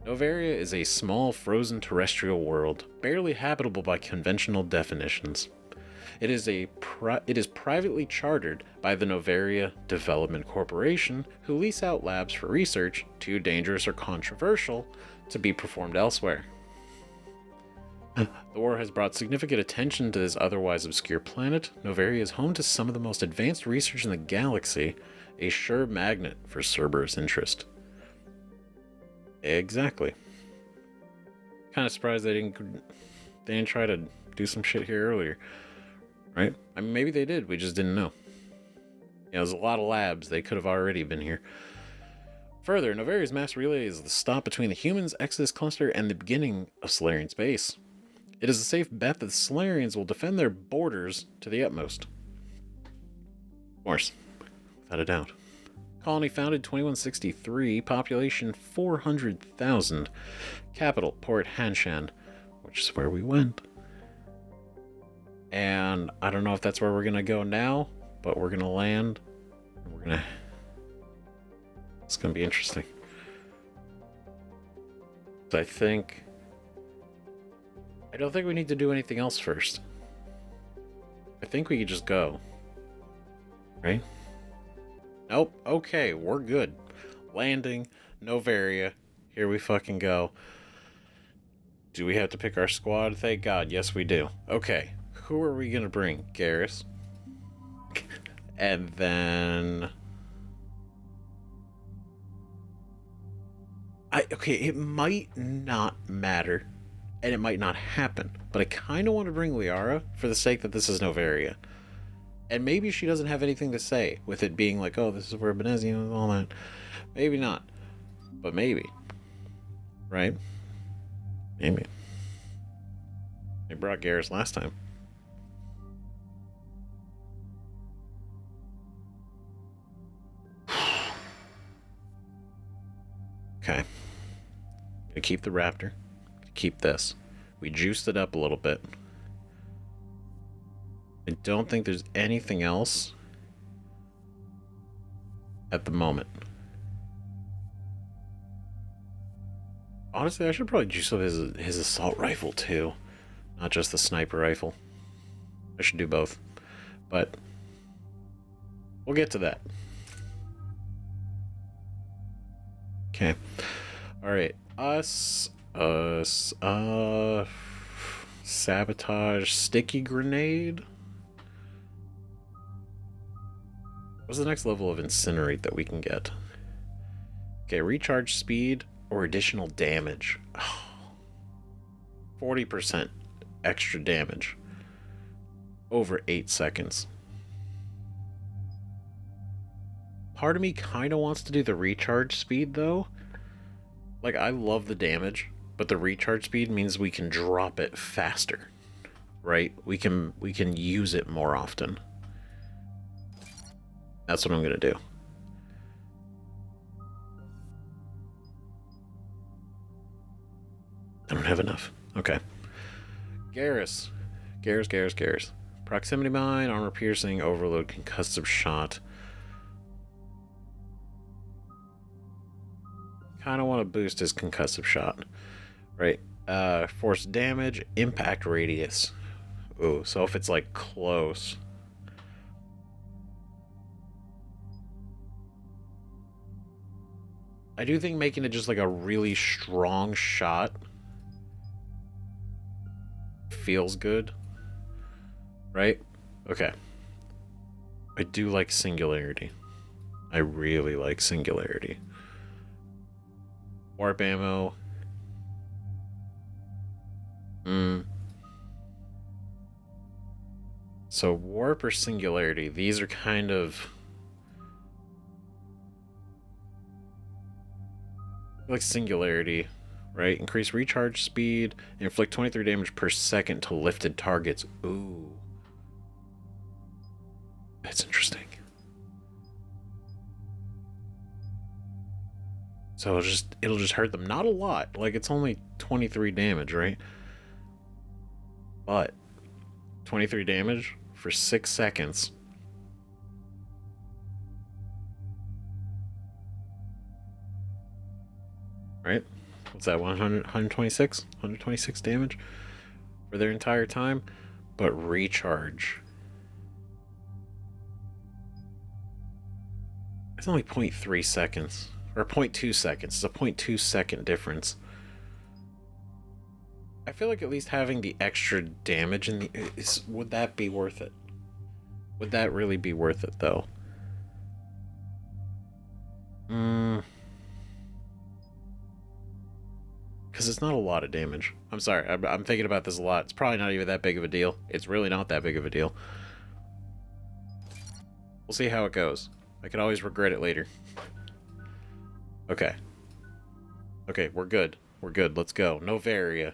Speaker 1: Noveria is a small frozen terrestrial world, barely habitable by conventional definitions. It is privately chartered by the Noveria Development Corporation, who lease out labs for research too dangerous or controversial to be performed elsewhere. The war has brought significant attention to this otherwise obscure planet. Noveria is home to some of the most advanced research in the galaxy, a sure magnet for Cerberus interest. Exactly. Kind of surprised they didn't try to do some shit here earlier. Right? I mean, maybe they did. We just didn't know. You know, there's a lot of labs. They could have already been here. Further, Noveria's mass relay is the stop between the humans' Exodus cluster and the beginning of Solarian's base. It is a safe bet that the Solarians will defend their borders to the utmost. Of course, without a doubt. Colony founded 2163, population 400,000. Capital, Port Hanshan, which is where we went. And I don't know if that's where we're going to go now, but we're going to land. It's going to be interesting. So I don't think we need to do anything else first. I think we could just go. Right? Nope. Okay, we're good. Landing, Noveria. Here we fucking go. Do we have to pick our squad? Thank God. Yes, we do. Okay. Who are we going to bring? Garrus. And then... Okay, it might not matter. And it might not happen. But I kind of want to bring Liara for the sake that this is Noveria. And maybe she doesn't have anything to say, with it being like, oh, this is where Benezia and all that. Maybe not. But maybe. Right? Maybe. They brought Garrus last time. Okay. Gonna keep the Raptor. Keep this. We juiced it up a little bit. I don't think there's anything else at the moment. Honestly, I should probably juice up his assault rifle too, not just the sniper rifle. I should do both, but we'll get to that. Okay. All right. Sabotage sticky grenade. What's the next level of incinerate that we can get? Okay, recharge speed or additional damage. 40% extra damage over 8 seconds. Part of me kind of wants to do the recharge speed though. Like, I love the damage, but the recharge speed means we can drop it faster, right? We can use it more often. That's what I'm gonna do. I don't have enough. Okay. Garrus. Proximity mine, armor piercing, overload, concussive shot. Kind of want to boost his concussive shot, right? Force damage, impact radius. Ooh, so if it's like close. I do think making it just like a really strong shot feels good, right? Okay. I do like singularity. I really like singularity. Warp ammo. So warp or singularity, these are kind of like singularity, right? Increase recharge speed, inflict 23 damage per second to lifted targets. Ooh. That's interesting. So it'll just hurt them. Not a lot. Like, it's only 23 damage, right? But 23 damage for 6 seconds. Right? What's that? 126? 126 damage for their entire time. But recharge. It's only 0.3 seconds. Or 0.2 seconds. It's a 0.2 second difference. I feel like at least having the extra damage in the would that be worth it? Would that really be worth it though? Because it's not a lot of damage. I'm sorry, I'm thinking about this a lot. It's probably not even that big of a deal. It's really not that big of a deal. We'll see how it goes. I could always regret it later. Okay. Okay, we're good. We're good. Let's go. Noveria.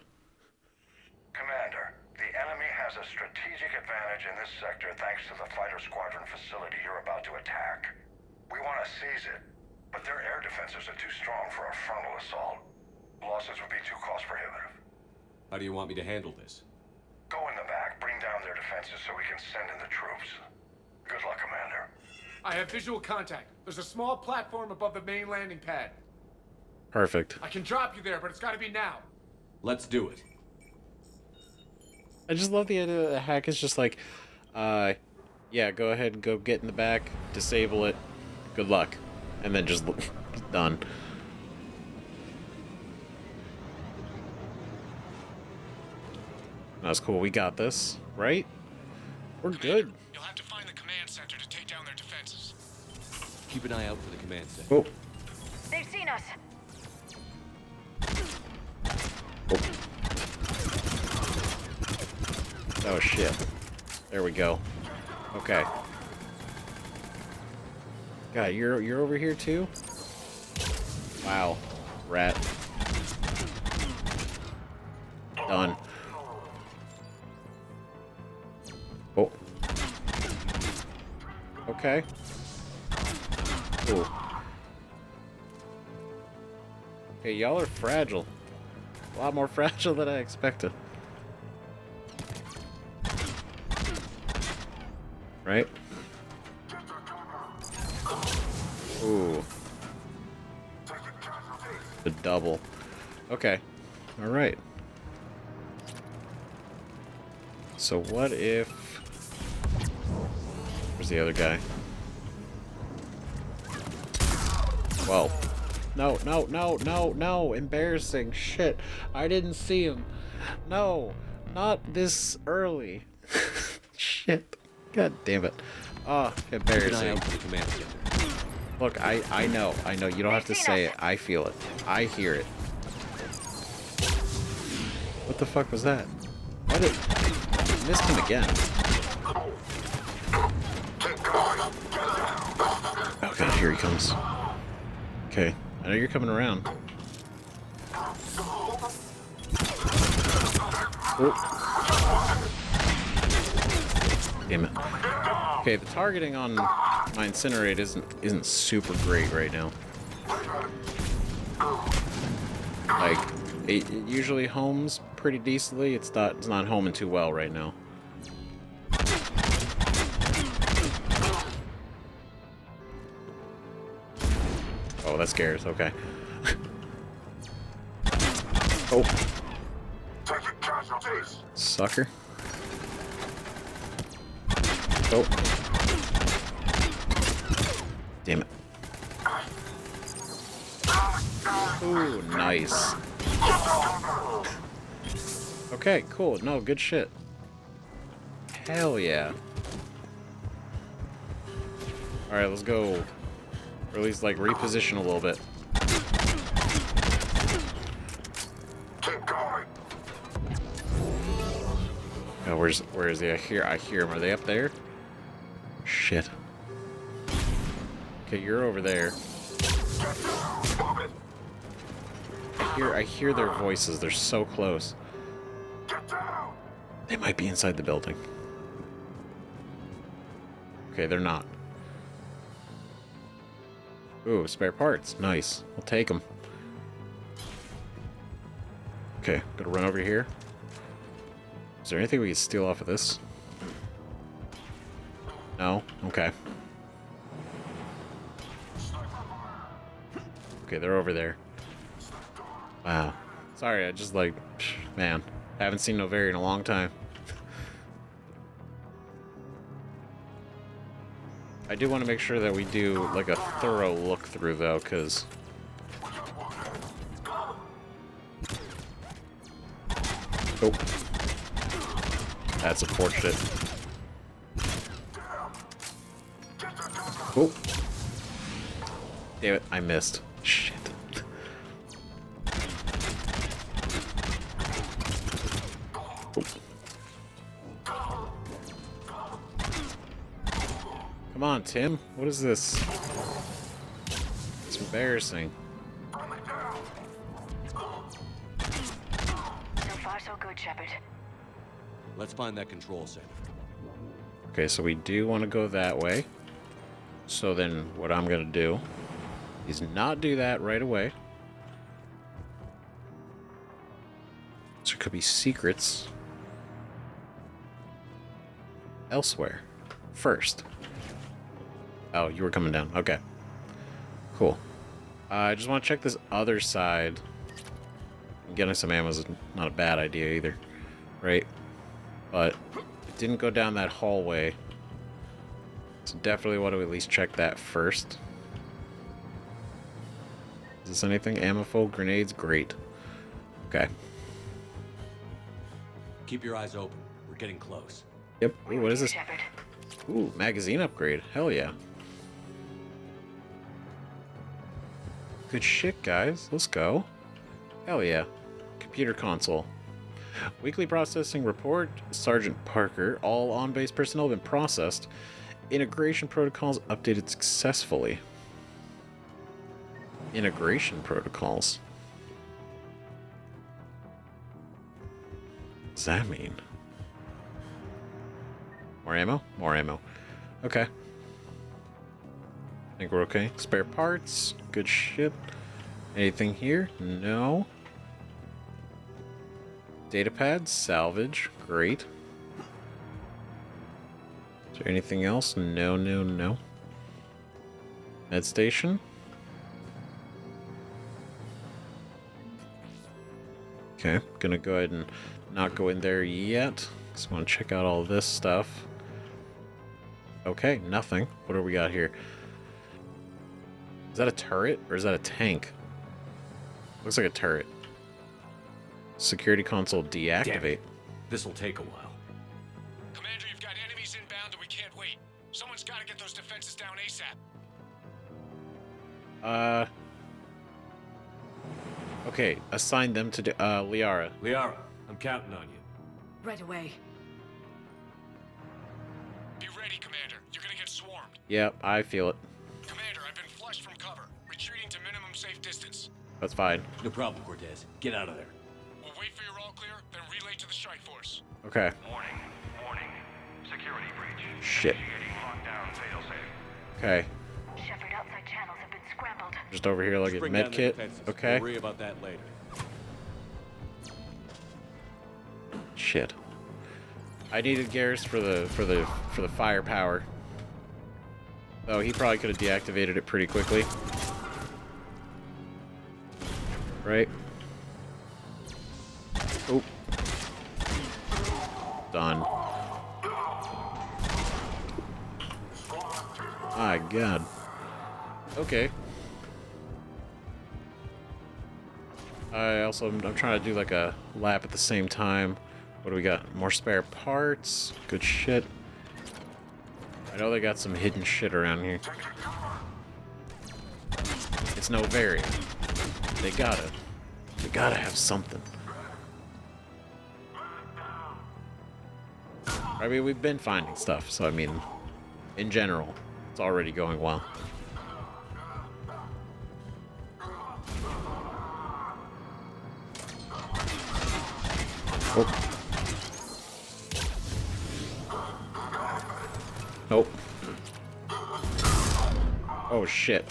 Speaker 18: Commander, the enemy has a strategic advantage in this sector thanks to the fighter squadron facility you're about to attack. We want to seize it, but their air defenses are too strong for a frontal assault. Losses would be too cost prohibitive.
Speaker 5: How do you want me to handle this?
Speaker 18: Go in the back, bring down their defenses so we can send in the troops. Good luck, Commander.
Speaker 16: I have visual contact. There's a small platform above the main landing pad.
Speaker 1: Perfect.
Speaker 16: I can drop you there, but it's gotta be now.
Speaker 5: Let's do it.
Speaker 1: I just love the idea that the hack is just like, yeah, go ahead and go get in the back, disable it, good luck. And then just done. That's cool. We got this, right? We're good.
Speaker 16: You'll have to find the command center to take down their defenses.
Speaker 5: Keep an eye out for the command center.
Speaker 1: Oh.
Speaker 11: They've seen us.
Speaker 1: Oh shit. There we go. Okay. God, you're over here too? Wow. Rat. Done. Oh. Okay. Ooh. Okay, y'all are fragile. A lot more fragile than I expected. Right? Ooh. The double. Okay. Alright. So what if... Where's the other guy? Whoa. No, no, no, no, no. Embarrassing. Shit. I didn't see him. No. Not this early. Shit. God damn it. Oh, embarrassing. Look, I know. You don't have to say it. I feel it. I hear it. What the fuck was that? Why did... I missed him again. Oh god, here he comes. Okay, I know you're coming around. Oh. Damn it. Okay, the targeting on my incinerate isn't super great right now. Like, it usually homes pretty decently. It's not homing too well right now. Oh, that scares. Okay. Oh. Sucker. Oh. Damn it. Ooh, nice. Okay, cool. No, good shit. Hell yeah. Alright, let's go. Or at least, like, reposition a little bit. Oh, where is he? I hear him. Are they up there? Shit. Okay, you're over there. I hear their voices. They're so close. They might be inside the building. Okay, they're not. Ooh, spare parts. Nice. We'll take them. Okay, gotta run over here. Is there anything we can steal off of this? No? Okay. Okay, they're over there. Wow. Sorry, I just like... Man, I haven't seen Noveria in a long time. I do want to make sure that we do, like, a thorough look through, though, because... Oh. That's unfortunate. Oh. Damn it, I missed. Shit. Come on, Tim. What is this? It's embarrassing.
Speaker 11: good, Shepard.
Speaker 5: Let's find that control center.
Speaker 1: Okay, so we do want to go that way. So then what I'm going to do is not do that right away. So there could be secrets elsewhere first. Oh, you were coming down. Okay. Cool. I just want to check this other side. Getting some ammo is not a bad idea either. Right? But it didn't go down that hallway. So definitely want to at least check that first. Is this anything? Ammo full? Grenades? Great. Okay.
Speaker 5: Keep your eyes open. We're getting close.
Speaker 1: Yep. Ooh, what is this? Ooh, magazine upgrade. Hell yeah. Good shit, guys. Let's go. Hell yeah. Computer console. Weekly processing report. Sergeant Parker. All on-base personnel have been processed. Integration protocols updated successfully. Integration protocols. What does that mean? More ammo? More ammo. Okay. I think we're okay. Spare parts. Good shit. Anything here? No. Data pads. Salvage. Great. Is there anything else? No, no, no. Med station. Okay, gonna go ahead and not go in there yet. Just want to check out all this stuff. Okay, nothing. What do we got here? Is that a turret or is that a tank? Looks like a turret. Security console deactivate.
Speaker 5: This'll take a while.
Speaker 16: Commander, you've got enemies inbound and we can't wait. Someone's got to get those defenses down ASAP.
Speaker 1: Okay, assign them to Liara.
Speaker 5: Liara, I'm counting on you.
Speaker 8: Right away.
Speaker 16: Be ready, Commander. You're gonna get swarmed.
Speaker 1: Yep, I feel it.
Speaker 16: Commander, I've been flushed from cover. Retreating to minimum safe distance.
Speaker 1: That's fine.
Speaker 5: No problem, Cortez. Get out of there.
Speaker 16: We'll wait for your all clear, then relay to the strike force.
Speaker 1: Okay.
Speaker 18: Warning. Warning. Security breach.
Speaker 1: Shit.
Speaker 18: Initiating lockdown failsafe.
Speaker 1: Okay.
Speaker 11: Shepard, outside channels have been scrambled.
Speaker 1: Just over here, like a
Speaker 5: Bring
Speaker 1: med
Speaker 5: down the
Speaker 1: kit.
Speaker 5: defenses.
Speaker 1: Okay.
Speaker 5: We'll worry about that later.
Speaker 1: Shit. I needed Garrus for the firepower. Oh, he probably could have deactivated it pretty quickly. Right? Oh. Done. My God. Okay. I'm trying to do like a lap at the same time. What do we got? More spare parts. Good shit. I know they got some hidden shit around here. It's Noveria. They gotta have something. I mean, we've been finding stuff, so I mean, in general, it's already going well. Oh. Nope. Oh shit.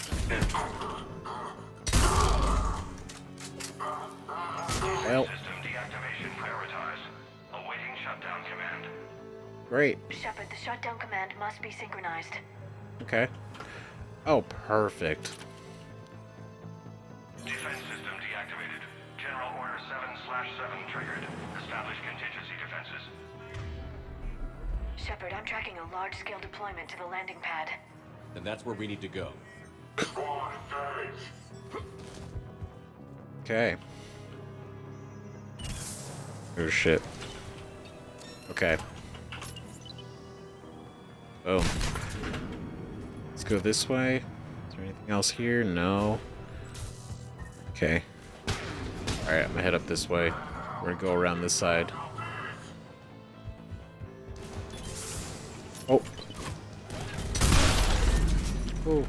Speaker 1: Well.
Speaker 18: System deactivation prioritized. Awaiting shutdown command.
Speaker 1: Great.
Speaker 11: Shepard, the shutdown command must be synchronized.
Speaker 1: Okay. Oh, perfect.
Speaker 18: Defense system deactivated. General Order 7/7 triggered. Establish contingency defenses.
Speaker 11: Shepard, I'm tracking a large-scale deployment to the landing pad.
Speaker 5: And that's where we need to go.
Speaker 1: Okay. Oh shit. Okay. Boom. Let's go this way. Is there anything else here? No. Okay. Alright, I'm gonna head up this way. We're gonna go around this side. Oh. Ooh.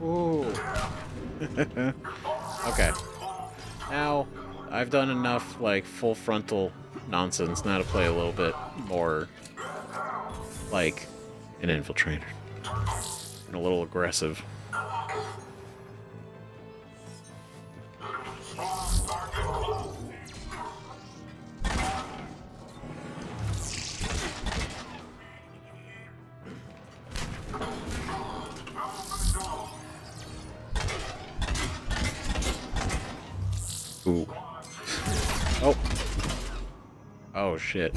Speaker 1: Ooh. Okay. Now, I've done enough, like, full frontal nonsense. Now to play a little bit more like an infiltrator. And a little aggressive. Ooh. Oh. Oh, shit.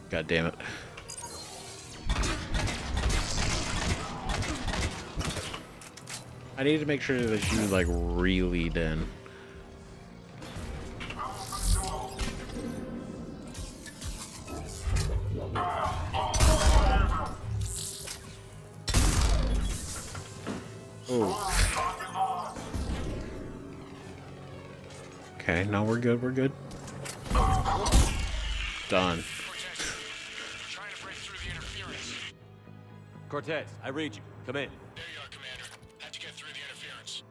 Speaker 1: God damn it. I need to make sure that you, like, really in. Ooh. Okay, no, we're good, we're good. Done.
Speaker 5: Cortez, I read you. Come in.
Speaker 16: There you are, Commander. Had to get through the interference.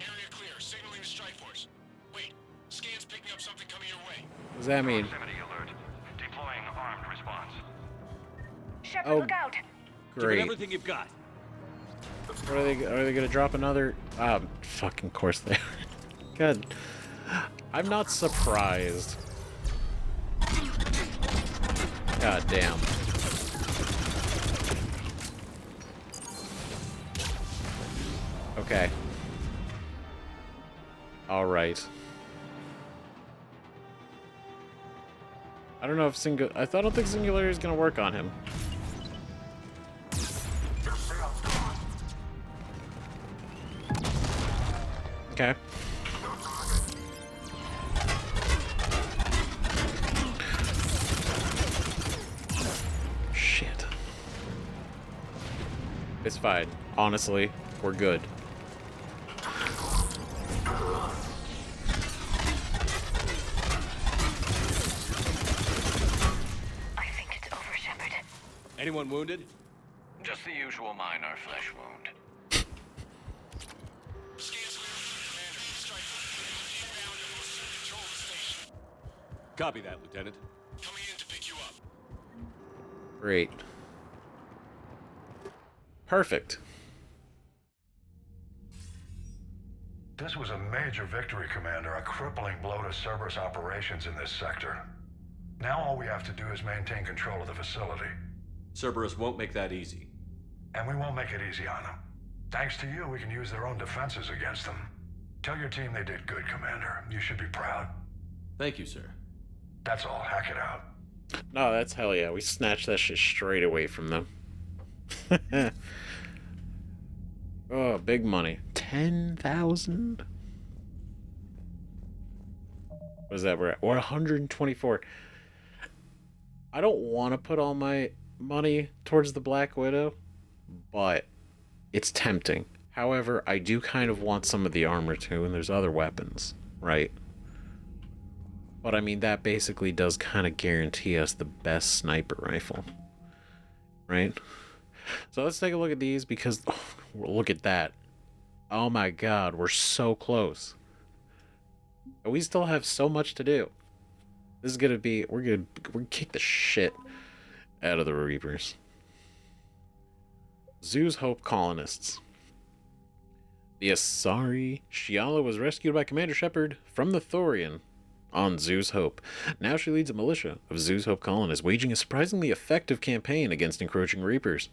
Speaker 16: Area clear. Signaling the strike force. Wait. Scan's picking up something coming your way.
Speaker 1: What does that mean?
Speaker 18: Proximity alert. Deploying armed response.
Speaker 11: Shepard,
Speaker 1: Oh,
Speaker 11: look out!
Speaker 5: Give it
Speaker 1: great.
Speaker 5: everything you've got.
Speaker 1: What are they gonna drop another? Fucking course they are. God. I'm not surprised. God damn. Okay. Alright. I don't know if I don't think Singularity is gonna work on him. Okay. Shit. It's fine. Honestly, we're good.
Speaker 11: I think it's over, Shepard.
Speaker 5: Anyone wounded?
Speaker 18: Just the usual minor flesh wound.
Speaker 5: Copy that, Lieutenant.
Speaker 16: Coming in to pick you up.
Speaker 1: Great. Perfect.
Speaker 18: This was a major victory, Commander. A crippling blow to Cerberus operations in this sector. Now all we have to do is maintain control of the facility.
Speaker 5: Cerberus won't make that easy.
Speaker 18: And we won't make it easy on them. Thanks to you, we can use their own defenses against them. Tell your team they did good, Commander. You should be proud.
Speaker 5: Thank you, sir.
Speaker 18: That's all. Hack it out.
Speaker 1: No, that's hell yeah. We snatched that shit straight away from them. Oh, big money. 10,000? What is that? We're 124. I don't want to put all my money towards the Black Widow, but it's tempting. However, I do kind of want some of the armor too, and there's other weapons, right? But I mean, that basically does kind of guarantee us the best sniper rifle, right? So let's take a look at these because, oh, look at that. Oh my god, we're so close. But we still have so much to do. This is gonna be, we're gonna kick the shit out of the Reapers. Zoo's Hope colonists. The Asari Shiala was rescued by Commander Shepard from the Thorian on Zoo's Hope. Now she leads a militia of Zoo's Hope colonists, waging a surprisingly effective campaign against encroaching Reapers.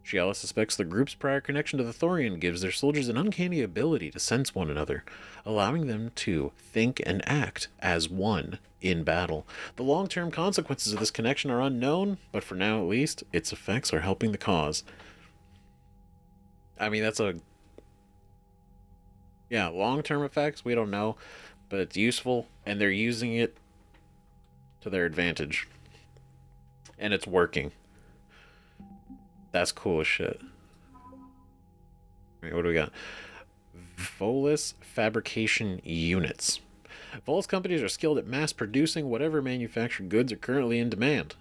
Speaker 1: Shiala suspects the group's prior connection to the Thorian gives their soldiers an uncanny ability to sense one another, allowing them to think and act as one in battle. The long-term consequences of this connection are unknown, but for now at least, its effects are helping the cause. I mean, that's a... yeah, long-term effects, we don't know, but it's useful, and they're using it to their advantage. And it's working. That's cool as shit. Alright, what do we got? Volus fabrication units. Volus companies are skilled at mass producing whatever manufactured goods are currently in demand.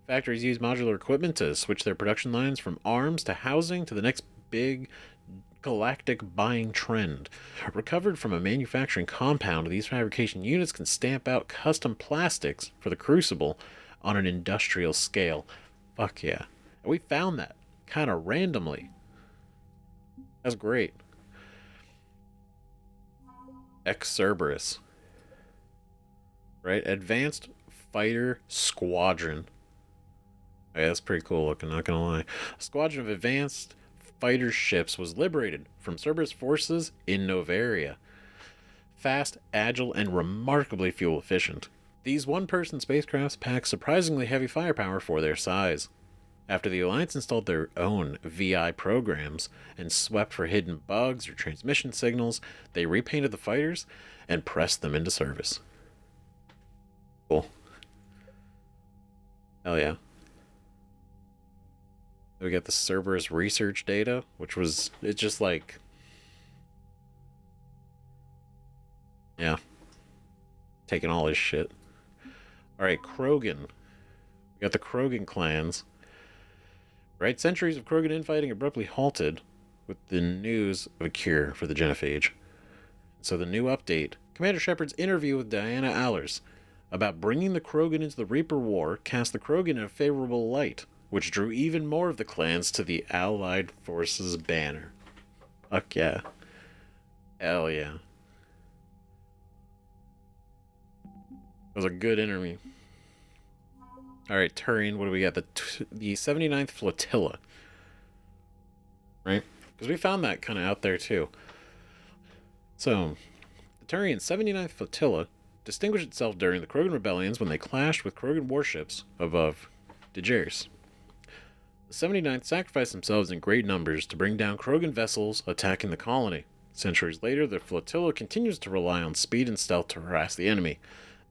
Speaker 1: Factories use modular equipment to switch their production lines from arms to housing to the next big galactic buying trend. Recovered from a manufacturing compound, these fabrication units can stamp out custom plastics for the Crucible on an industrial scale. Fuck yeah. And we found that kind of randomly. That's great. Cerberus. Right? Advanced Fighter Squadron. Yeah, that's pretty cool looking, not gonna lie. A squadron of advanced fighter ships was liberated from Cerberus forces in Noveria. Fast, agile, and remarkably fuel efficient. These one-person spacecrafts pack surprisingly heavy firepower for their size. After the Alliance installed their own VI programs and swept for hidden bugs or transmission signals, they repainted the fighters and pressed them into service. Cool. Hell yeah. We got the Cerberus research data, which was, it's just like, yeah, taking all his shit. Alright, Krogan. We got the Krogan clans. Right, centuries of Krogan infighting abruptly halted with the news of a cure for the genophage. So the new update, Commander Shepard's interview with Diana Allers about bringing the Krogan into the Reaper War cast the Krogan in a favorable light, which drew even more of the clans to the Allied Forces banner. Fuck yeah. Hell yeah. That was a good interview. Alright, Turian, what do we got? The 79th Flotilla. Right? Because we found that kind of out there too. So, the Turian 79th Flotilla distinguished itself during the Krogan rebellions when they clashed with Krogan warships above Dejers. The 79th sacrificed themselves in great numbers to bring down Krogan vessels attacking the colony. Centuries later, the flotilla continues to rely on speed and stealth to harass the enemy.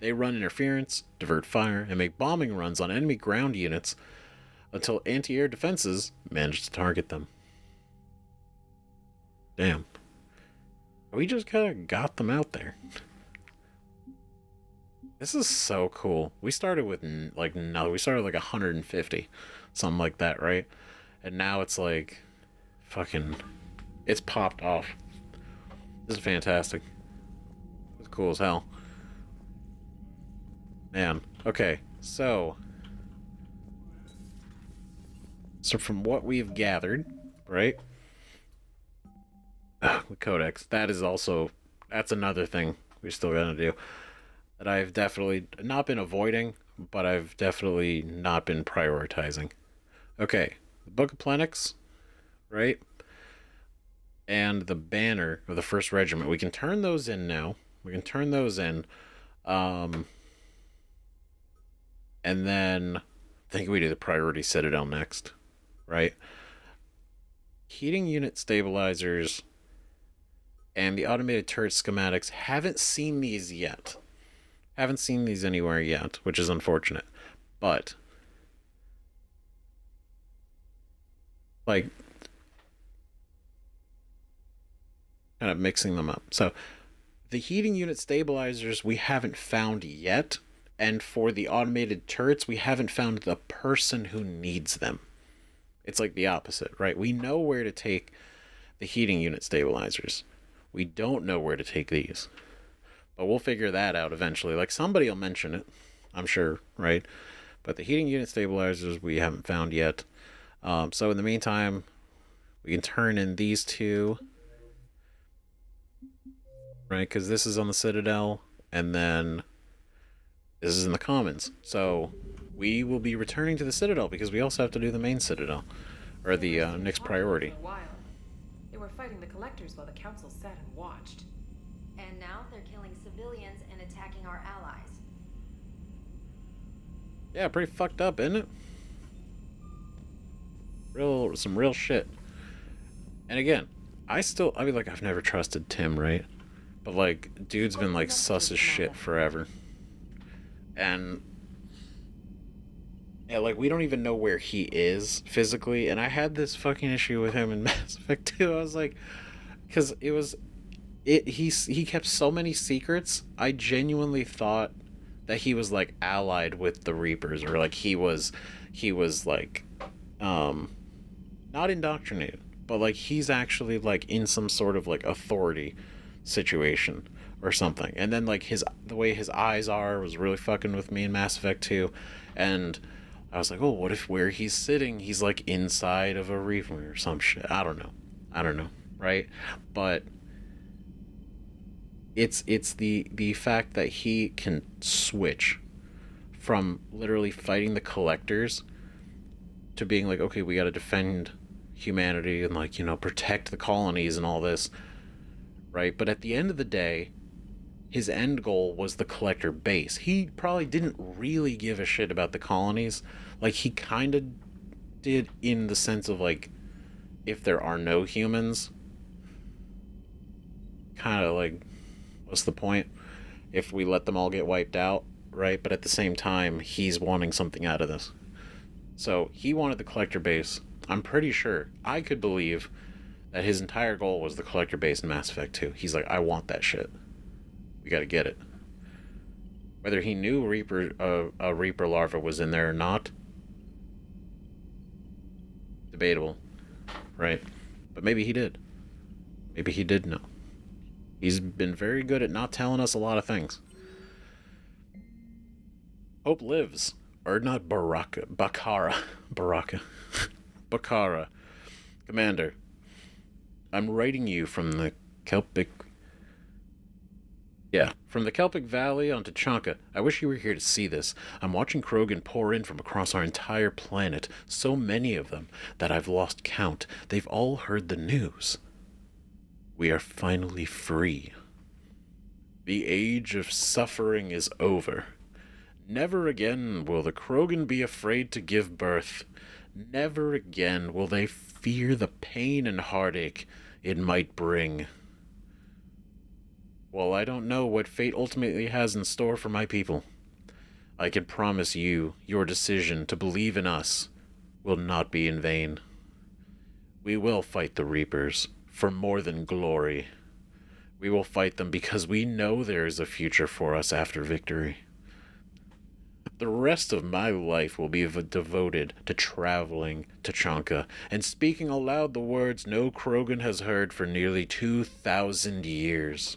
Speaker 1: They run interference, divert fire, and make bombing runs on enemy ground units until anti-air defenses manage to target them. Damn. We just kind of got them out there. This is so cool. We started with, we started like 150. Something like that, right? And now it's like, fucking, it's popped off. This is fantastic. It's cool as hell. Man, okay, so from what we've gathered, right? With Codex, that's another thing we still gotta do. That I've definitely not been avoiding, but I've definitely not been prioritizing. Okay, the Book of Plenix, right? And the banner of the 1st Regiment. We can turn those in now. We can turn those in. And then I think we do the Priority Citadel next, right? Heating unit stabilizers and the automated turret schematics, haven't seen these yet. Haven't seen these anywhere yet, which is unfortunate. But like, kind of mixing them up. So the heating unit stabilizers we haven't found yet, and for the automated turrets we haven't found the person who needs them. It's like the opposite, right? We know where to take the heating unit stabilizers. We don't know where to take these. But we'll figure that out eventually. Like, somebody will mention it, I'm sure, right? But the heating unit stabilizers we haven't found yet. So in the meantime, we can turn in these two, right? Because this is on the Citadel, and then this is in the Commons. So we will be returning to the Citadel because we also have to do the main Citadel, or the next priority.
Speaker 10: They were fighting the Collectors while the Council sat and watched.
Speaker 14: And now they're killing civilians and attacking our allies.
Speaker 1: Yeah, pretty fucked up, isn't it? Some real shit. And again, I've never trusted Tim, right? But like, dude's been like sus as shit forever. And yeah, like, we don't even know where he is physically. And I had this fucking issue with him in Mass Effect 2. I was like, because he kept so many secrets. I genuinely thought that he was like allied with the Reapers, or like he was like not indoctrinated, but like he's actually like in some sort of like authority situation or something. And then like the way his eyes are was really fucking with me in Mass Effect 2. And I was like, oh, what if where he's sitting, he's like inside of a Reaper or some shit? I don't know, right? But it's the fact that he can switch from literally fighting the Collectors to being like, okay, we got to defend humanity and like, you know, protect the colonies and all this, right? But at the end of the day, his end goal was the Collector base. He probably didn't really give a shit about the colonies. Like, he kind of did in the sense of like, if there are no humans, kind of like, what's the point if we let them all get wiped out, right? But at the same time, he's wanting something out of this. So he wanted the Collector base. I'm pretty sure I could believe that his entire goal was the Collector base in Mass Effect 2. He's like, I want that shit. We gotta get it. Whether he knew a Reaper larva was in there or not, debatable, right? But maybe he did. Maybe he did know. He's been very good at not telling us a lot of things. Hope lives. Or not Bakara. Commander, I'm writing you from the Kelpic Valley on Tuchanka. I wish you were here to see this. I'm watching Krogan pour in from across our entire planet. So many of them that I've lost count. They've all heard the news. We are finally free. The age of suffering is over. Never again will the Krogan be afraid to give birth. Never again will they fear the pain and heartache it might bring. Well, I don't know what fate ultimately has in store for my people. I can promise you, your decision to believe in us will not be in vain. We will fight the Reapers for more than glory. We will fight them because we know there is a future for us after victory. The rest of my life will be devoted to traveling to Tuchanka and speaking aloud the words no Krogan has heard for nearly 2,000 years.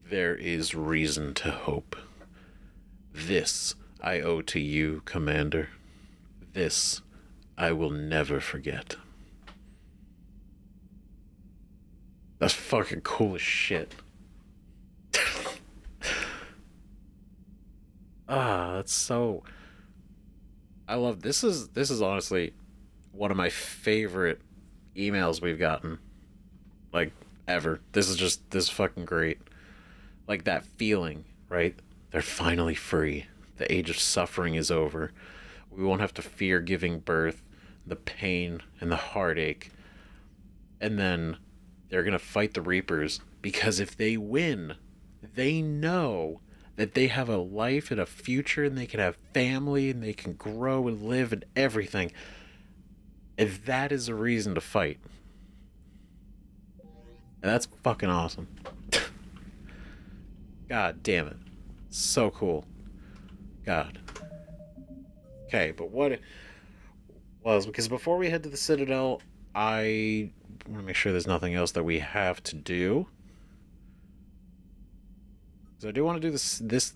Speaker 1: There is reason to hope. This I owe to you, Commander. This I will never forget. That's fucking cool as shit. That's so... I love... This is honestly one of my favorite emails we've gotten. Like, ever. This is fucking great. Like, that feeling, right? They're finally free. The age of suffering is over. We won't have to fear giving birth, the pain and the heartache. And then they're gonna fight the Reapers, because if they win, they know that they have a life and a future, and they can have family, and they can grow and live and everything. And that is a reason to fight. And that's fucking awesome. God damn it. So cool. God. Okay, but what was, because before we head to the Citadel, I want to make sure there's nothing else that we have to do. So I do want to do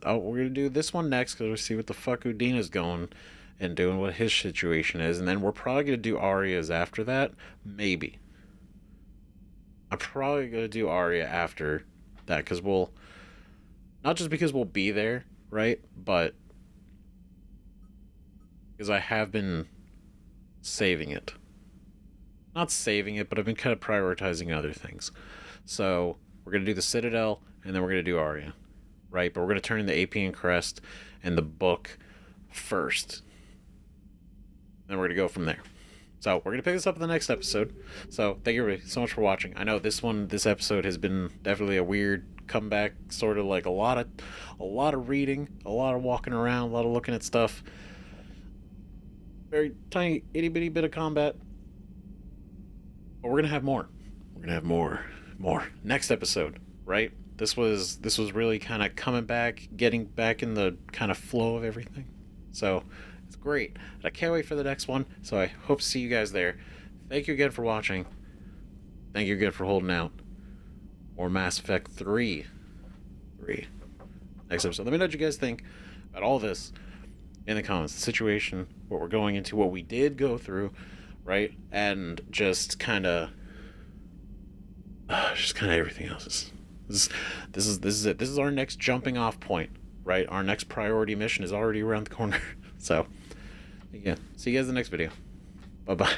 Speaker 1: we're going to do this one next, because we'll see what the fuck Udina's going and doing, what his situation is. And then we're probably going to do Aria's after that. Maybe. I'm probably going to do Aria after that, because we'll... Not just because we'll be there, right? But because I have been saving it. Not saving it, but I've been kind of prioritizing other things. So we're going to do the Citadel, and then we're going to do Aria. Right? But we're going to turn in the Apian Crest and the book first. Then we're going to go from there. So we're going to pick this up in the next episode. So thank you everybody so much for watching. I know this episode has been definitely a weird comeback, sort of like a lot of reading, a lot of walking around, a lot of looking at stuff. Very tiny itty bitty bit of combat. But we're going to have more. We're going to have more next episode, right? This was really kind of coming back, getting back in the kind of flow of everything. So it's great. And I can't wait for the next one. So I hope to see you guys there. thank you again for watching. Thank you again for holding out. Or Mass Effect 3. Next episode. Let me know what you guys think about all this in the comments. The situation, what we're going into, what we did go through, right? And just kind of everything else. This is it. This is our next jumping off point, right? Our next priority mission is already around the corner. So, again, see you guys in the next video. Bye-bye.